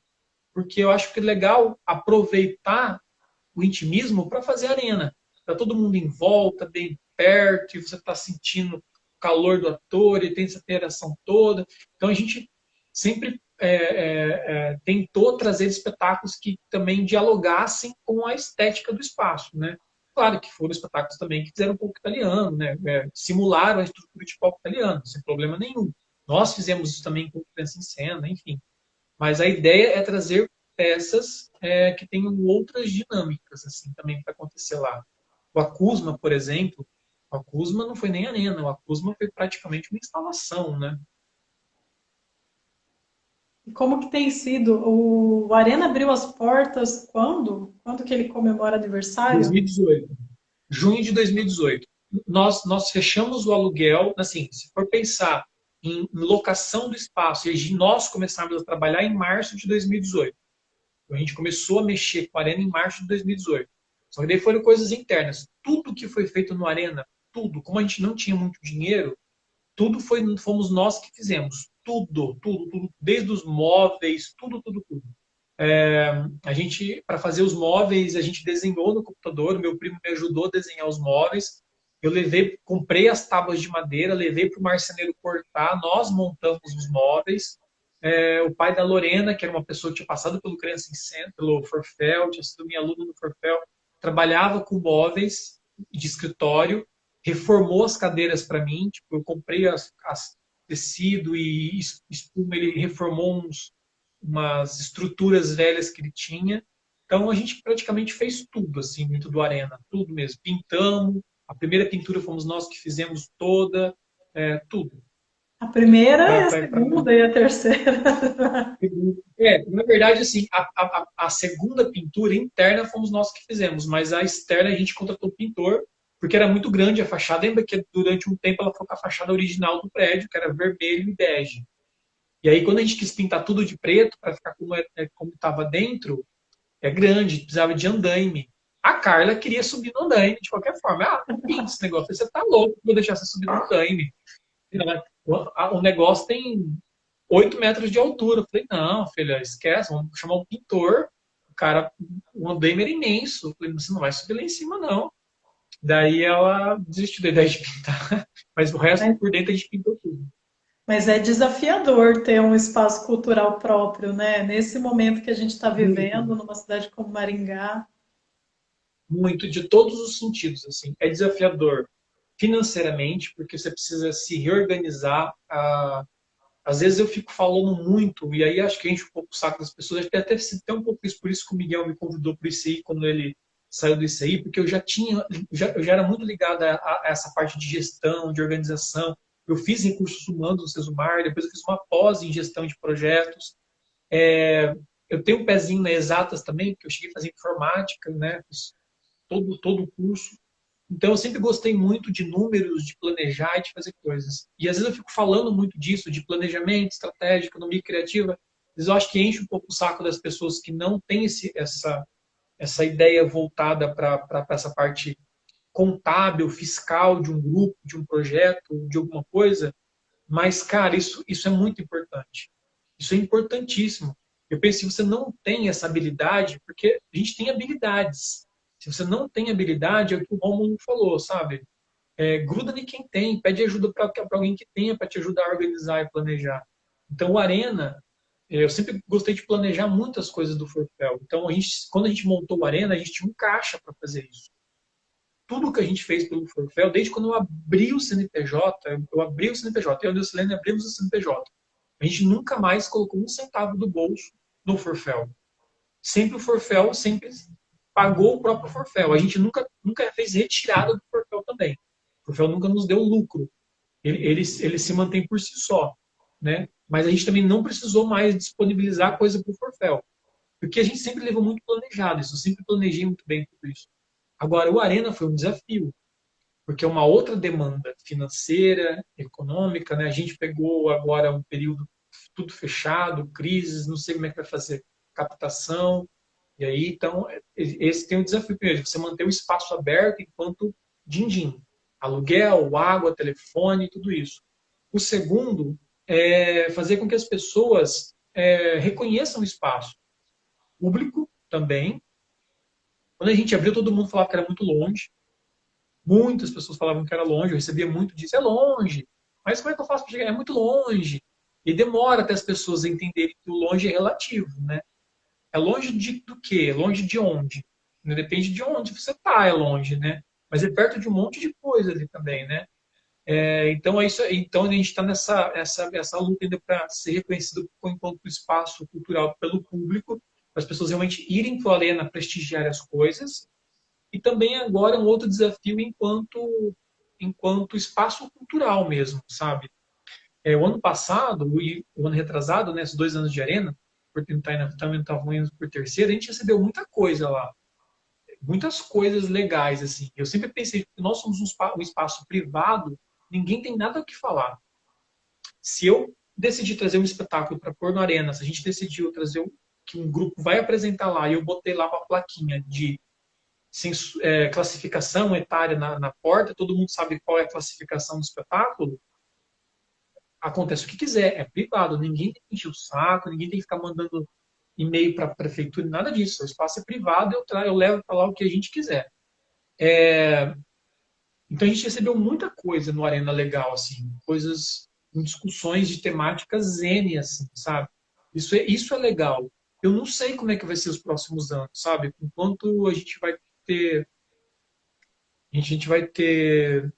porque eu acho que é legal aproveitar o intimismo para fazer arena. Está todo mundo em volta, bem perto, e você está sentindo o calor do ator, e tem essa interação toda. Então a gente sempre tentou trazer espetáculos que também dialogassem com a estética do espaço, né? Claro que foram espetáculos também que fizeram um pouco italiano, né? Simularam a estrutura de palco italiano, sem problema nenhum. Nós fizemos isso também com Criança em Cena, enfim. Mas a ideia é trazer peças que tenham outras dinâmicas assim também para acontecer lá. O Acusma, por exemplo, o Acusma não foi nem arena, o Acusma foi praticamente uma instalação, né? E como que tem sido? O Arena abriu as portas quando? Quando que ele comemora aniversário? 2018, junho de 2018. Nós fechamos o aluguel, assim, se for pensar em locação do espaço, e nós começamos a trabalhar em março de 2018. A gente começou a mexer com a Arena em março de 2018. Só que daí foram coisas internas. Tudo que foi feito no Arena, tudo, como a gente não tinha muito dinheiro, fomos nós que fizemos. Tudo. Desde os móveis, tudo. A gente, para fazer os móveis, a gente desenhou no computador, o meu primo me ajudou a desenhar os móveis. Eu comprei as tábuas de madeira, levei para o marceneiro cortar, nós montamos os móveis. O pai da Lorena, que era uma pessoa que tinha passado pelo Criança em Cena, pelo Forfel, tinha sido minha aluna no Forfel, trabalhava com móveis de escritório, reformou as cadeiras para mim, tipo, eu comprei as tecido e espuma, ele reformou umas estruturas velhas que ele tinha. Então a gente praticamente fez tudo assim dentro do Arena, tudo mesmo. Pintamos, a primeira pintura fomos nós que fizemos toda, tudo. A primeira, a Pra, segunda e a terceira. Na verdade, assim, a segunda pintura interna fomos nós que fizemos, mas a externa a gente contratou o pintor, porque era muito grande a fachada. Lembra que durante um tempo ela foi com a fachada original do prédio, que era vermelho e bege. E aí, quando a gente quis pintar tudo de preto, para ficar como estava dentro, é grande, precisava de andaime. A Carla queria subir no andaime de qualquer forma. Ah, não pinta esse negócio, você tá louco, vou deixar você subir no andaime. O negócio tem 8 metros de altura. Eu falei, não, filha, esquece, vamos chamar um pintor. O cara, o andaime era imenso. Eu falei, você não vai subir lá em cima, não. Daí ela desistiu da ideia de pintar. Mas o resto Mas, por dentro a gente pintou tudo. mas é desafiador ter um espaço cultural próprio, né? Nesse momento que a gente está Muito, vivendo, numa cidade como Maringá. muito, de todos os sentidos, assim. É desafiador financeiramente, porque você precisa se reorganizar. Às vezes eu fico falando muito, e aí acho que enche um pouco o saco das pessoas. Acho que até até um pouco isso, por isso que o Miguel me convidou para o ICI quando ele saiu do ICI, porque eu já era muito ligado a essa parte de gestão, de organização. Eu fiz recursos humanos no Sesumar, depois eu fiz uma pós em gestão de projetos. Eu tenho um pezinho na exatas também, porque eu cheguei a fazer informática, né? Fiz todo o curso. Então, eu sempre gostei muito de números, de planejar e de fazer coisas. E às vezes eu fico falando muito disso, de planejamento, estratégia, economia criativa. Mas eu acho que enche um pouco o saco das pessoas que não têm essa ideia voltada para essa parte contábil, fiscal de um grupo, de um projeto, de alguma coisa. Mas, cara, isso é muito importante. Isso é importantíssimo. Eu penso, se você não tem essa habilidade, porque a gente tem habilidades. Se você não tem habilidade, é o que o Romulo falou, sabe? Gruda de quem tem, pede ajuda para alguém que tenha para te ajudar a organizar e planejar. Então, o Arena, eu sempre gostei de planejar muitas coisas do Forfel. Então, quando a gente montou o Arena, a gente tinha um caixa para fazer isso. Tudo que a gente fez pelo Forfel, desde quando eu abri o CNPJ, eu e o Silene abrimos o CNPJ. A gente nunca mais colocou um centavo do bolso no Forfel. sempre o Forfel sempre pagou o próprio Forfel. A gente nunca fez retirada do Forfel também. O Forfel nunca nos deu lucro. Ele se mantém por si só, né? Mas a gente também não precisou mais disponibilizar coisa para o Forfel. Porque a gente sempre levou muito planejado isso. Eu sempre planejei muito bem tudo isso. Agora, o Arena foi um desafio, porque é uma outra demanda financeira, econômica, né? A gente pegou agora um período tudo fechado, crises, não sei como é que vai fazer captação. E aí, então, esse tem um desafio primeiro, de você manter o espaço aberto enquanto din-din. Aluguel, água, telefone, tudo isso. O segundo é fazer com que as pessoas reconheçam o espaço. Público também. Quando a gente abriu, todo mundo falava que era muito longe. Muitas pessoas falavam que era longe, eu recebia muito disso, é longe. Mas como é que eu faço para chegar? É muito longe. E demora até as pessoas entenderem que o longe é relativo, né? É longe do quê? É longe de onde? Depende de onde você está, é longe, né? Mas é perto de um monte de coisa ali também, né? Então, é isso, então a gente está essa luta ainda para ser reconhecido enquanto espaço cultural pelo público, para as pessoas realmente irem para a arena prestigiar as coisas. E também agora um outro desafio enquanto espaço cultural mesmo, sabe? O ano passado e o ano retrasado, né, esses 2 anos de arena, por também estavam indo por terceiro, a gente recebeu muita coisa lá, muitas coisas legais assim. Eu sempre pensei que nós somos um espaço privado, ninguém tem nada o que falar. Se eu decidir trazer um espetáculo para pôr na arena, se a gente decidiu trazer que um grupo vai apresentar lá e eu botei lá uma plaquinha de classificação etária na porta, todo mundo sabe qual é a classificação do espetáculo, acontece o que quiser, é privado, ninguém tem que encher o saco, ninguém tem que ficar mandando e-mail para a prefeitura, nada disso. O espaço é privado, eu levo para lá o que a gente quiser. Então a gente recebeu muita coisa no Arena Legal, assim, coisas, discussões de temáticas N, assim, sabe? Isso é legal. Eu não sei como é que vai ser os próximos anos, sabe? Enquanto a gente vai ter.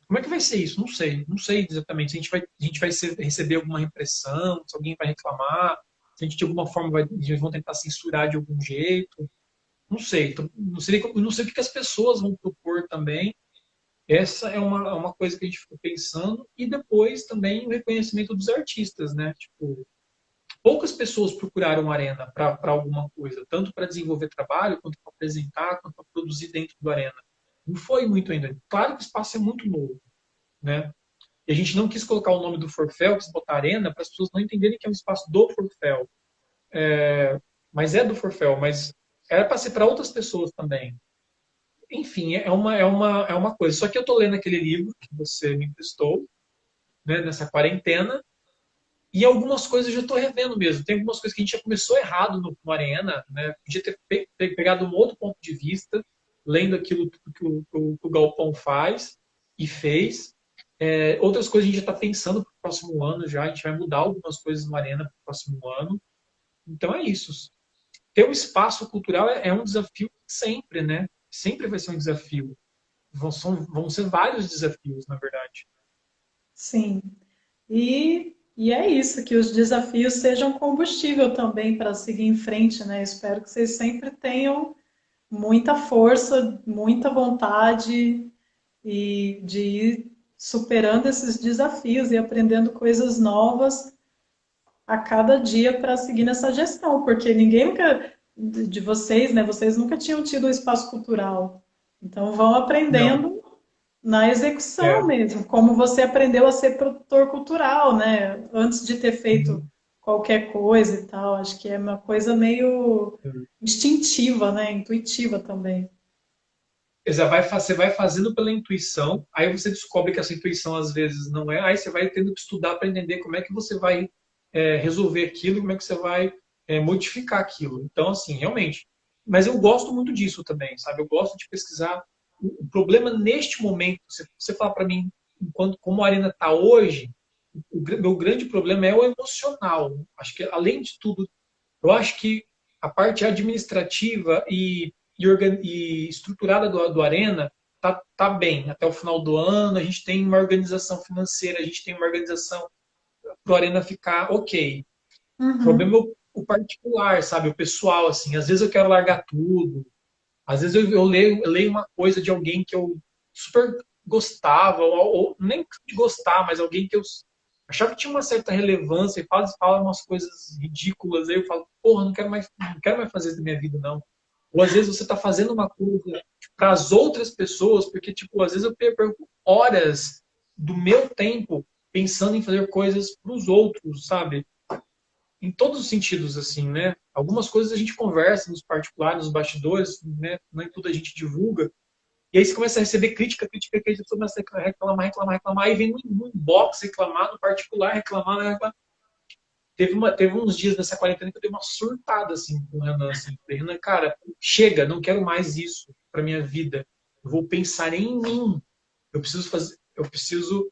Como é que vai ser isso? Não sei. Não sei exatamente. Se a gente vai receber alguma repressão, se alguém vai reclamar, se a gente de alguma forma eles vão tentar censurar de algum jeito. Não sei. Então, não sei o que as pessoas vão propor também. Essa é uma coisa que a gente ficou pensando. E depois também o reconhecimento dos artistas, né? Tipo, poucas pessoas procuraram Arena para alguma coisa, tanto para desenvolver trabalho, quanto para apresentar, quanto para produzir dentro do Arena. Não foi muito ainda. Claro que o espaço é muito novo, né? E a gente não quis colocar o nome do Forfel, quis botar Arena, para as pessoas não entenderem que é um espaço do Forfel. Mas é do Forfel, mas era para ser para outras pessoas também. Enfim, é uma coisa. Só que eu estou lendo aquele livro que você me emprestou, né, nessa quarentena, e algumas coisas eu já estou revendo mesmo. Tem algumas coisas que a gente já começou errado no Arena, né? Podia ter pegado um outro ponto de vista, lendo aquilo que o Galpão faz e fez. Outras coisas a gente já está pensando para o próximo ano já. A gente vai mudar algumas coisas no Arena para o próximo ano. Então é isso. Ter um espaço cultural é um desafio sempre, né? Sempre vai ser um desafio. Vão ser vários desafios, na verdade. Sim. E é isso, que os desafios sejam combustível também para seguir em frente, né? Espero que vocês sempre tenham muita força, muita vontade e de ir superando esses desafios e aprendendo coisas novas a cada dia para seguir nessa gestão, porque ninguém nunca, de vocês, né? Vocês nunca tinham tido um espaço cultural. Então vão Não. aprendendo na execução É. mesmo, como você aprendeu a ser produtor cultural, né? Antes de ter feito Uhum. qualquer coisa e tal. Acho que é uma coisa meio instintiva, né? Intuitiva também. Você vai fazendo pela intuição, aí você descobre que essa intuição às vezes não é, aí você vai tendo que estudar para entender como é que você vai resolver aquilo, como é que você vai modificar aquilo. Então, assim, realmente. Mas eu gosto muito disso também, sabe? Eu gosto de pesquisar. O problema neste momento, se você falar para mim, enquanto como a arena está hoje, meu grande problema é o emocional. Acho que, além de tudo, eu acho que a parte administrativa e estruturada do Arena tá bem. Até o final do ano, a gente tem uma organização financeira, a gente tem uma organização para o Arena ficar ok. O problema Uhum. o particular, sabe? O pessoal, assim. Às vezes eu quero largar tudo. Às vezes eu leio uma coisa de alguém que eu super gostava, ou nem de gostar, mas alguém que eu achava que tinha uma certa relevância e fala umas coisas ridículas. Aí eu falo, porra, não quero mais fazer isso da minha vida, não. Ou às vezes você está fazendo uma coisa para as outras pessoas, porque, tipo, às vezes eu perco horas do meu tempo pensando em fazer coisas para os outros, sabe? Em todos os sentidos, assim, né? Algumas coisas a gente conversa nos particulares, nos bastidores, né? Nem tudo a gente divulga. E aí você começa a receber crítica, você começa a reclamar, aí vem no inbox reclamar, no particular reclamar. Teve uns dias nessa quarentena que eu dei uma surtada, assim, com o Renan, assim. Falei, Renan, cara, chega, não quero mais isso para minha vida. Eu vou pensar em mim. Eu preciso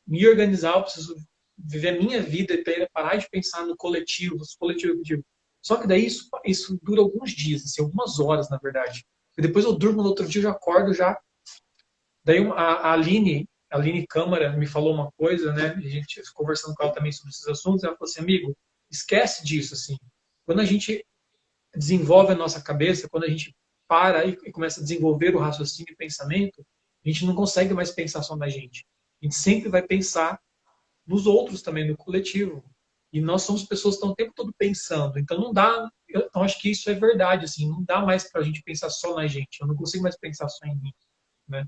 me organizar, eu preciso viver a minha vida e parar de pensar no coletivo, coletivo. Só que daí isso dura alguns dias, assim, algumas horas, na verdade. E depois eu durmo no outro dia, eu já acordo já. Daí a Aline Câmara me falou uma coisa, né? A gente conversando com ela também sobre esses assuntos, ela falou assim, amigo, esquece disso, assim. Quando a gente desenvolve a nossa cabeça, quando a gente para e começa a desenvolver o raciocínio e o pensamento, a gente não consegue mais pensar só na gente. A gente sempre vai pensar nos outros também, no coletivo. E nós somos pessoas que estão o tempo todo pensando. Então não dá. Eu acho que isso é verdade, assim. Não dá mais para a gente pensar só na gente. Eu não consigo mais pensar só em mim, né?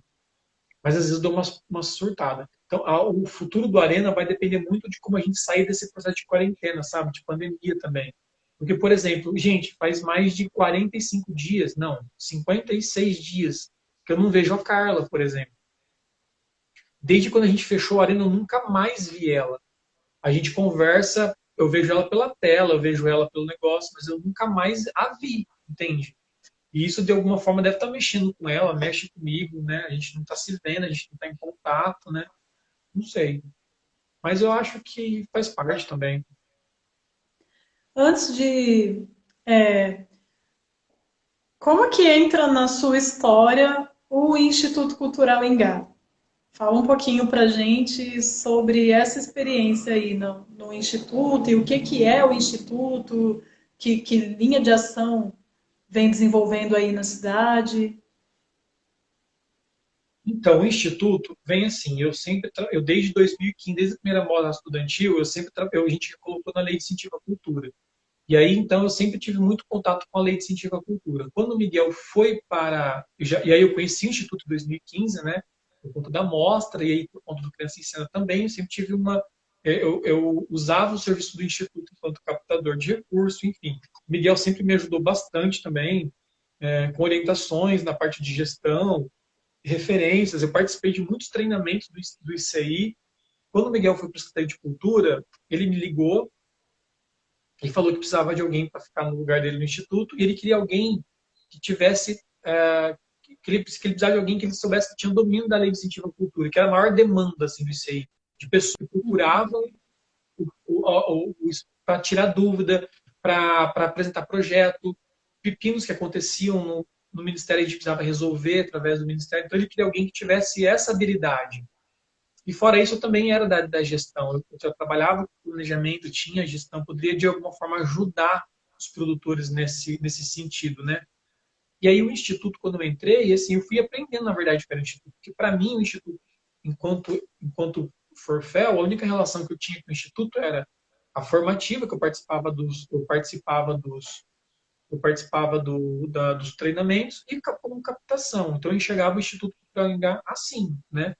Mas às vezes eu dou uma surtada. Então, o futuro do Arena vai depender muito de como a gente sair desse processo de quarentena, sabe? De pandemia também. Porque, por exemplo, gente, faz mais de 45 dias, não, 56 dias, que eu não vejo a Carla, por exemplo. Desde quando a gente fechou a Arena, eu nunca mais vi ela. A gente conversa, eu vejo ela pela tela, eu vejo ela pelo negócio, mas eu nunca mais a vi, entende? E isso, de alguma forma, deve estar mexendo com ela, mexe comigo, né? A gente não está se vendo, a gente não está em contato, né? Não sei. Mas eu acho que faz parte também. Antes de. é, Como que entra na sua história o Instituto Cultural Engá? Fala um pouquinho para gente sobre essa experiência aí no Instituto e o que é o Instituto, que linha de ação vem desenvolvendo aí na cidade. Então, o Instituto vem assim, eu desde 2015, desde a primeira moda estudantil, a gente colocou na Lei de Incentivo à Cultura. E aí, então, eu sempre tive muito contato com a Lei de Incentivo à Cultura. Quando o Miguel foi e aí eu conheci o Instituto em 2015, né? Por conta da mostra, e aí por conta do Criança em Cena também, eu sempre tive eu usava o serviço do Instituto enquanto captador de recurso, enfim. O Miguel sempre me ajudou bastante também, com orientações na parte de gestão, referências. Eu participei de muitos treinamentos do ICI. Quando o Miguel foi para o Secretaria de Cultura, ele me ligou e falou que precisava de alguém para ficar no lugar dele no Instituto, e ele queria alguém que tivesse. Que ele precisava de alguém que ele soubesse que tinha o domínio da lei de incentivo à cultura, que era a maior demanda assim, do ICI, de pessoas que procuravam para tirar dúvida, para apresentar projeto, pepinos que aconteciam no Ministério, a gente precisava resolver através do Ministério. Então, ele queria alguém que tivesse essa habilidade. E fora isso, eu também era da gestão. Eu trabalhava com planejamento, tinha gestão, poderia de alguma forma ajudar os produtores nesse sentido, né? E aí o Instituto, quando eu entrei, assim, eu fui aprendendo, na verdade, pelo Instituto. Porque para mim, o Instituto, enquanto Forfel, a única relação que eu tinha com o Instituto era a formativa, que dos treinamentos e como captação. Então eu enxergava o Instituto Cultural assim, né?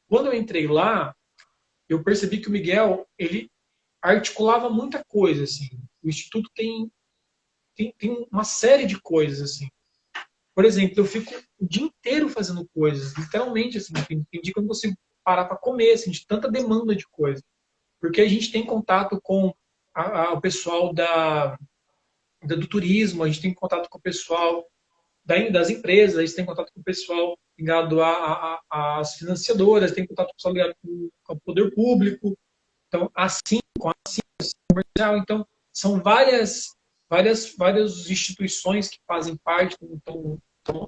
Quando eu entrei lá, eu percebi que o Miguel, ele articulava muita coisa, assim. O Instituto tem uma série de coisas, assim. Por exemplo, eu fico o dia inteiro fazendo coisas, literalmente, assim. Tem dia que eu não consigo parar para comer, assim, de tanta demanda de coisa. Porque a gente tem contato com o pessoal do turismo, a gente tem contato com o pessoal das empresas, a gente tem contato com o pessoal ligado às financiadoras, tem contato com o pessoal ligado com o poder público. Então, assim, comercial. Então, são várias instituições que fazem parte, estão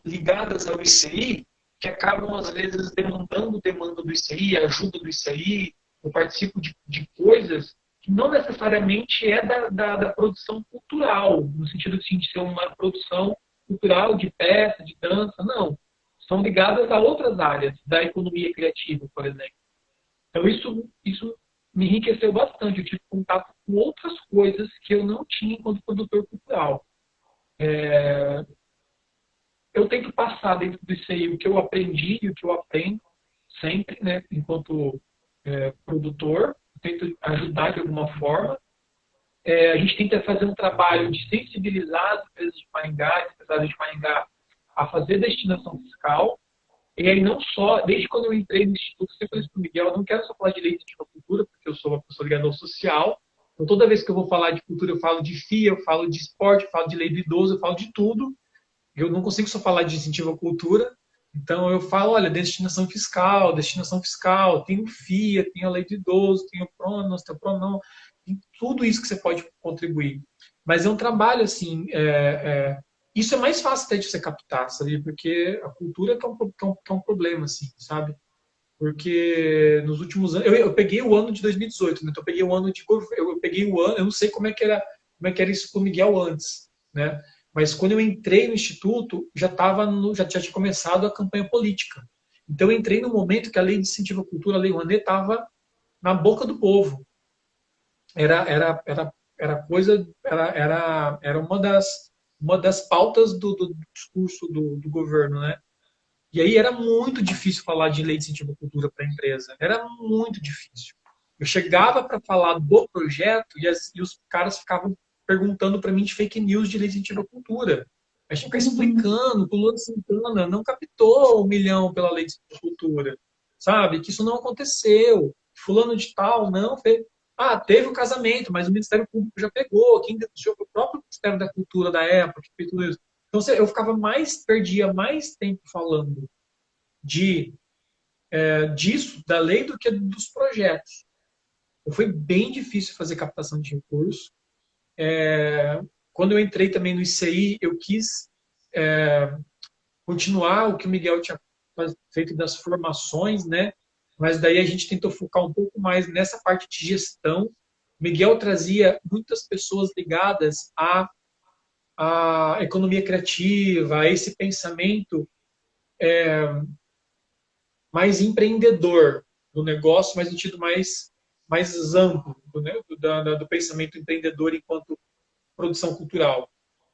ligadas ao ICI, que acabam, às vezes, demanda do ICI, ajuda do ICI. Eu participo de coisas que não necessariamente é da produção cultural, no sentido de ser uma produção cultural de peça, de dança, não. São ligadas a outras áreas da economia criativa, por exemplo. Então, isso me enriqueceu bastante. Eu tive contato com outras coisas que eu não tinha enquanto produtor cultural. Eu tento passar dentro disso aí o que eu aprendi e o que eu aprendo sempre, né, enquanto produtor. Eu tento ajudar de alguma forma. A gente tenta fazer um trabalho de sensibilizar as empresas de Maringá, as empresários de Maringá, a fazer destinação fiscal. E aí não só, desde quando eu entrei no Instituto, eu sempre falei isso para o Miguel, eu não quero só falar de lei de cultura, porque eu sou uma pessoa ligada ao social. Então toda vez que eu vou falar de cultura, eu falo de FIA, eu falo de esporte, eu falo de lei do idoso, eu falo de tudo. Eu não consigo só falar de incentivo à cultura. Então eu falo, olha, destinação fiscal, tem o FIA, tem a lei do idoso, tem o PRONAS, tem o PRONAM, tem tudo isso que você pode contribuir. Mas é um trabalho, assim, isso é mais fácil até de você captar, sabe? Porque a cultura que é um problema, assim, sabe? Porque nos últimos anos, eu peguei o ano de 2018, né? Então eu peguei o ano eu peguei o ano, eu não sei como é que era isso com o Miguel antes, né? Mas quando eu entrei no instituto, já tinha começado a campanha política. Então eu entrei no momento que a lei de incentivo à cultura, a lei Rouanet, estava na boca do povo. Era coisa, era uma das pautas do discurso do governo, né? E aí era muito difícil falar de lei de incentivo à cultura para a empresa. Era muito difícil. Eu chegava para falar do projeto e os caras ficavam perguntando para mim de fake news de lei de incentivo à cultura. A gente fica explicando que o Lula Santana não captou 1 milhão pela lei de incentivo à cultura. Sabe? Que isso não aconteceu. Fulano de tal não fez. Ah, teve o casamento, mas o Ministério Público já pegou. Quem denunciou foi o próprio Ministério da Cultura da época que fez tudo isso. Então eu perdia mais tempo falando disso, da lei, do que dos projetos. Então, foi bem difícil fazer captação de recursos. Quando eu entrei também no ICI, eu quis continuar o que o Miguel tinha feito das formações, né? Mas daí a gente tentou focar um pouco mais nessa parte de gestão. O Miguel trazia muitas pessoas ligadas à economia criativa, a esse pensamento mais empreendedor do negócio, mas no sentido mais amplo do pensamento empreendedor enquanto produção cultural.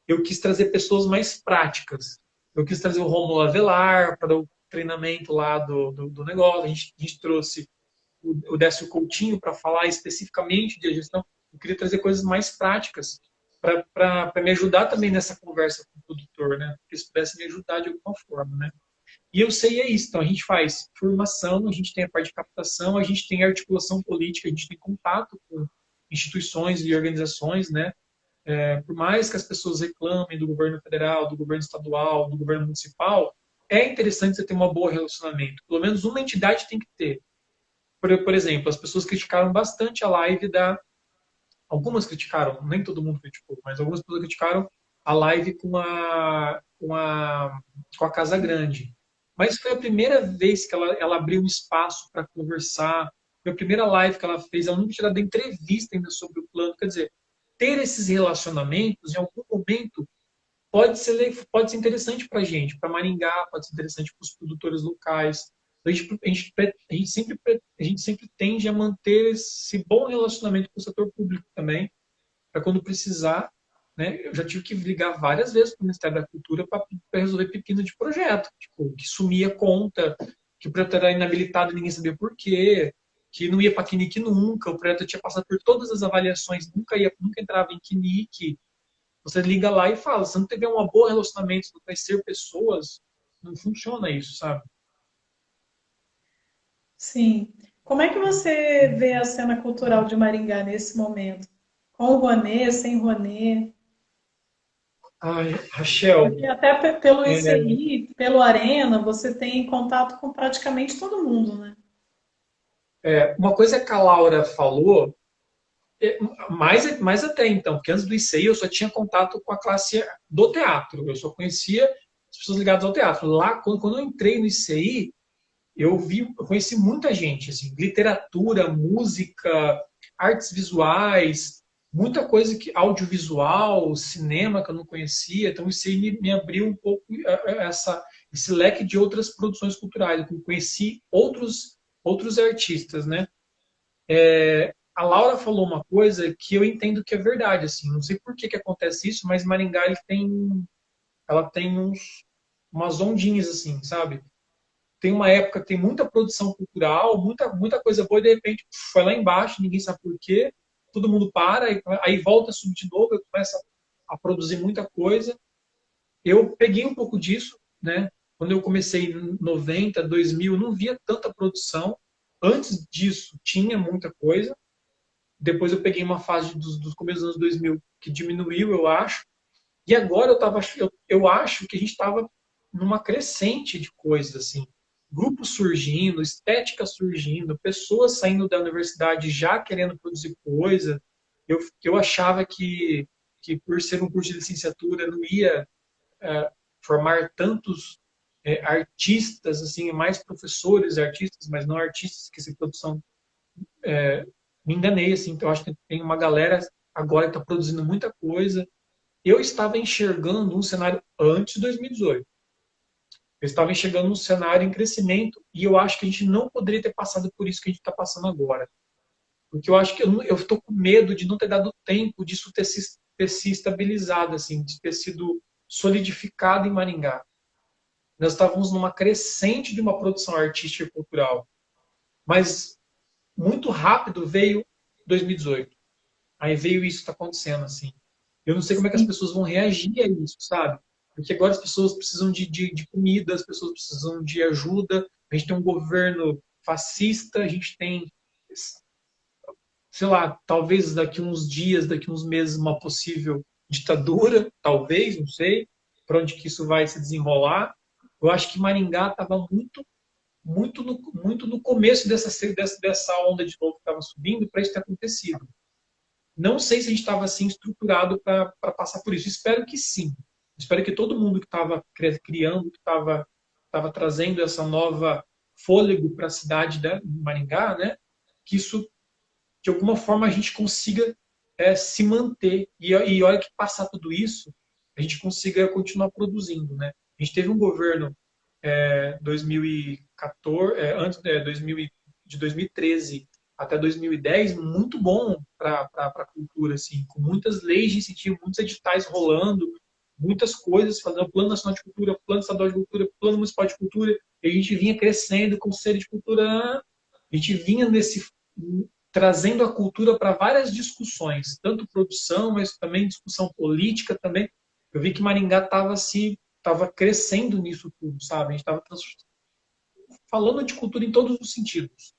Eu quis trazer pessoas mais práticas. Eu quis trazer o Rômulo Avelar para o treinamento lá do negócio. A gente trouxe o Décio Coutinho para falar especificamente de gestão. Eu queria trazer coisas mais práticas para me ajudar também nessa conversa com o produtor, né? Que eles pudessem me ajudar de alguma forma, né? E eu sei é isso. Então, a gente faz formação, a gente tem a parte de captação, a gente tem articulação política, a gente tem contato com instituições e organizações, né? Por mais que as pessoas reclamem do governo federal, do governo estadual, do governo municipal, é interessante você ter um bom relacionamento. Pelo menos uma entidade tem que ter. Por exemplo, as pessoas criticaram bastante a live da... Algumas criticaram, nem todo mundo criticou, mas algumas pessoas criticaram a live com a Casa Grande. Mas foi a primeira vez que ela abriu um espaço para conversar. Foi a primeira live que ela fez. Ela não tinha dado entrevista ainda sobre o plano. Quer dizer, ter esses relacionamentos, em algum momento, pode ser interessante para a gente. Para Maringá, pode ser interessante para os produtores locais. A gente sempre tende a manter esse bom relacionamento com o setor público também, para quando precisar, né? Eu já tive que ligar várias vezes para o Ministério da Cultura para resolver pepino de projeto, tipo, que sumia conta, que o projeto era inabilitado e ninguém sabia por quê, que não ia para QNIC nunca, o projeto tinha passado por todas as avaliações, nunca entrava em QNIC. Você liga lá e fala, se não tiver um bom relacionamento, se não conhecer pessoas, não funciona isso, sabe? Sim. Como é que você vê a cena cultural de Maringá nesse momento? Com o Rouanet, sem Rouanet? Ai, Rachel, Porque até pelo é, ICI, pelo Arena, você tem contato com praticamente todo mundo, né? uma coisa que a Laura falou, mais até então, porque antes do ICEI eu só tinha contato com a classe do teatro, eu só conhecia as pessoas ligadas ao teatro. Lá, quando eu entrei no ICI, eu conheci muita gente, assim, literatura, música, artes visuais, muita coisa que audiovisual, cinema que eu não conhecia. Então isso aí me abriu um pouco esse leque de outras produções culturais. Eu conheci outros artistas, né? A Laura falou uma coisa que eu entendo que é verdade, assim. Não sei por que que acontece isso, mas Maringá ela tem umas ondinhas assim, sabe? Tem uma época que tem muita produção cultural, muita coisa boa, e de repente foi lá embaixo, ninguém sabe por quê, todo mundo para, aí volta a subir de novo, eu começo a produzir muita coisa. Eu peguei um pouco disso, né? Quando eu comecei em 90, 2000, eu não via tanta produção. Antes disso, tinha muita coisa. Depois eu peguei uma fase dos começos dos anos 2000 que diminuiu, eu acho. E agora eu acho que a gente estava numa crescente de coisas, assim. Grupos surgindo, estética surgindo, pessoas saindo da universidade já querendo produzir coisa. Eu achava que por ser um curso de licenciatura não ia formar tantos artistas, assim, mais professores artistas, mas não artistas que se produção. Me enganei, assim, então eu acho que tem uma galera agora que está produzindo muita coisa. Eu estava enxergando um cenário antes de 2018. Eu estava enxergando um cenário em crescimento e eu acho que a gente não poderia ter passado por isso que a gente está passando agora. Porque eu acho que eu estou com medo de não ter dado tempo disso ter se estabilizado, assim, de ter sido solidificado em Maringá. Nós estávamos numa crescente de uma produção artística e cultural. Mas muito rápido veio 2018. Aí veio isso que está acontecendo, assim. Eu não sei como é que as Sim. pessoas vão reagir a isso, sabe? Porque agora as pessoas precisam de comida, as pessoas precisam de ajuda. A gente tem um governo fascista, a gente tem, sei lá, talvez daqui uns dias, daqui uns meses, uma possível ditadura, talvez, não sei, para onde que isso vai se desenrolar. Eu acho que Maringá estava muito no começo dessa onda de novo que estava subindo para isso ter acontecido. Não sei se a gente estava assim estruturado para passar por isso. Espero que sim. Espero que todo mundo que estava criando, que estava trazendo essa nova fôlego para a cidade de Maringá, né? Que isso, de alguma forma, a gente consiga se manter. E olha que passar tudo isso, a gente consiga continuar produzindo, né? A gente teve um governo 2014, antes de 2013 até 2010, muito bom para a cultura, assim, com muitas leis de incentivo, muitos editais rolando, muitas coisas, fazendo plano nacional de cultura, plano estadual de cultura, plano municipal de cultura, e a gente vinha crescendo, conselho de cultura, a gente vinha trazendo a cultura para várias discussões, tanto produção, mas também discussão política também. Eu vi que Maringá estava crescendo nisso tudo, sabe? A gente estava falando de cultura em todos os sentidos.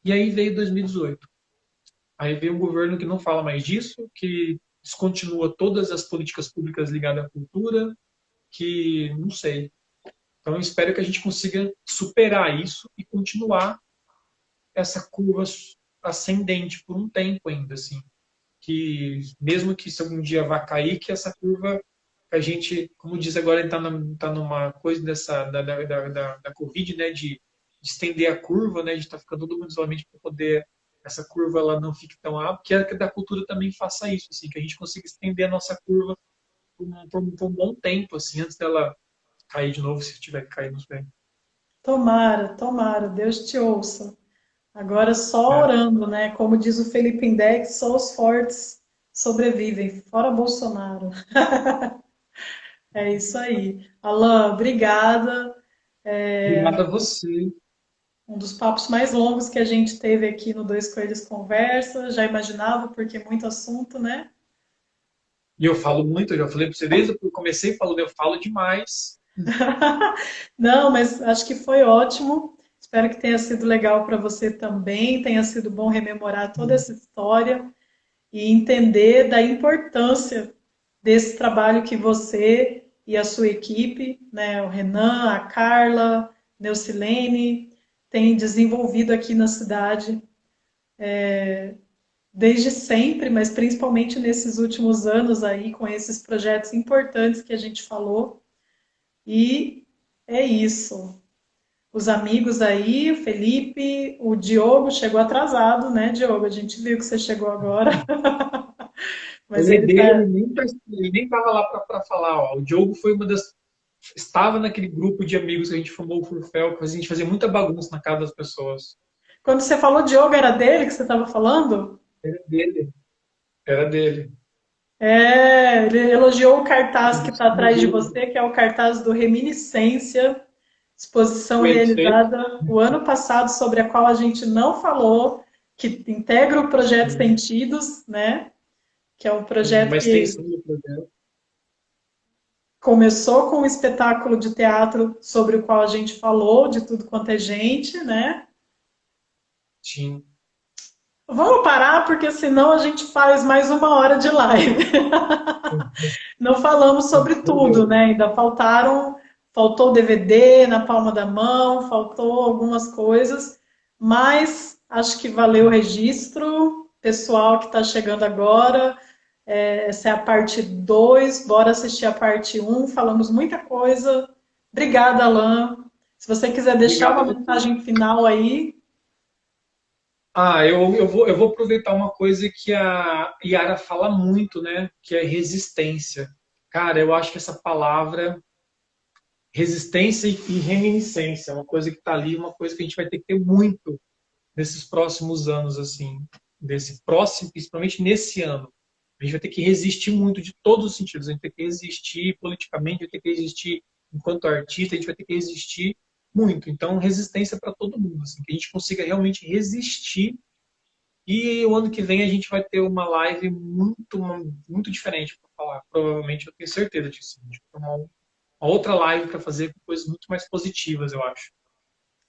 E aí veio 2018. Aí veio um governo que não fala mais disso, que descontinua todas as políticas públicas ligadas à cultura, que não sei. Então eu espero que a gente consiga superar isso e continuar essa curva ascendente por um tempo ainda, assim. Que mesmo que se algum dia vá cair, que essa curva a gente, como diz agora, está numa coisa da Covid, né, de estender a curva, né, de estar ficando todo mundo isolamento para poder essa curva ela não fique tão alta, que a da cultura também faça isso, assim, que a gente consiga estender a nossa curva por um bom tempo, assim, antes dela cair de novo, se tiver que cair, não sei. Tomara, tomara, Deus te ouça. Agora só É. orando, né? Como diz o Felipe Index, só os fortes sobrevivem, fora Bolsonaro. É isso aí. Alan, obrigada. Obrigado a você. Um dos papos mais longos que a gente teve aqui no Dois Coelhos Conversa. Já imaginava, porque é muito assunto, né? E eu falo muito, eu já falei para você desde que eu comecei falando, eu falo demais. Não, mas acho que foi ótimo. Espero que tenha sido legal para você também, tenha sido bom rememorar toda essa história e entender da importância desse trabalho que você e a sua equipe, né, o Renan, a Carla, Neucilene, têm desenvolvido aqui na cidade desde sempre, mas principalmente nesses últimos anos aí, com esses projetos importantes que a gente falou. E é isso. os amigos aí, o Felipe, o Diogo chegou atrasado, né, Diogo? A gente viu que você chegou agora, Eu mas lembrei ele dele, tá. ele nem estava lá para falar. Ó. O Diogo foi uma das. Estava naquele grupo de amigos que a gente formou o Furfel, que a gente fazia muita bagunça na casa das pessoas. Quando você falou Diogo, era dele que você estava falando? Era dele. Era dele. É, ele elogiou o cartaz que está atrás de Diogo. você, que é o cartaz do Reminiscência, exposição Conheci. realizada o ano passado, sobre a qual a gente não falou, que integra o projeto Sim, Sentidos, né? Que é um sim, projeto uma que extensão do projeto. começou com um espetáculo de teatro sobre o qual a gente falou, de tudo quanto é gente, né? Sim. Vamos parar, porque senão a gente faz mais uma hora de live. Não falamos sobre tudo, né? Ainda faltou o DVD na palma da mão, faltou algumas coisas, mas acho que valeu o registro. Pessoal que está chegando agora, essa é a parte 2. Bora assistir a parte um. Falamos muita coisa. Obrigada, Alain. Se você quiser deixar Obrigado uma a você. mensagem final aí. Eu vou aproveitar uma coisa que a Yara fala muito, né? Que é resistência. Cara, eu acho que essa palavra, resistência e reminiscência, é uma coisa que está ali, uma coisa que a gente vai ter que ter muito nesses próximos anos, assim, desse próximo, principalmente nesse ano. A gente vai ter que resistir muito de todos os sentidos. A gente vai ter que resistir politicamente, vai ter que resistir enquanto artista, a gente vai ter que resistir muito. Então, resistência para todo mundo, assim, que a gente consiga realmente resistir. E o ano que vem a gente vai ter uma live muito, muito diferente para falar. Provavelmente eu tenho certeza disso. A gente vai ter uma outra live para fazer com coisas muito mais positivas, eu acho.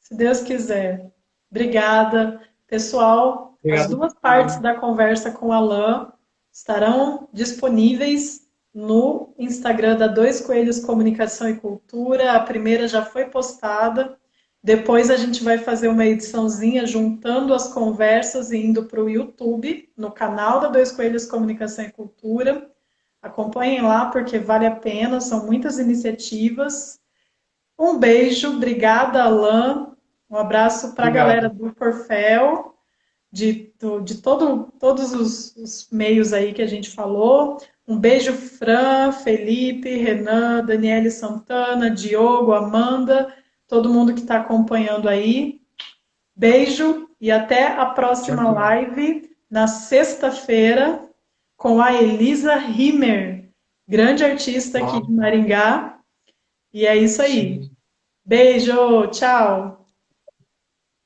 Se Deus quiser. Obrigada. Pessoal, as Obrigado. duas partes da conversa com a Alain estarão disponíveis no Instagram da Dois Coelhos Comunicação e Cultura. A primeira já foi postada. Depois a gente vai fazer uma ediçãozinha juntando as conversas e indo para o YouTube, no canal da Dois Coelhos Comunicação e Cultura. Acompanhem lá porque vale a pena, são muitas iniciativas. Um beijo, obrigada, Alain. Um abraço para a galera Obrigado. do Corfel, de todos os meios aí que a gente falou. Um beijo, Fran, Felipe, Renan, Daniele Santana, Diogo, Amanda, todo mundo que está acompanhando aí. Beijo e até a Tchau, próxima tchau. live na sexta-feira com a Elisa Rimmer, grande artista aqui de Uau. Maringá. E é isso aí. Sim. Beijo, tchau.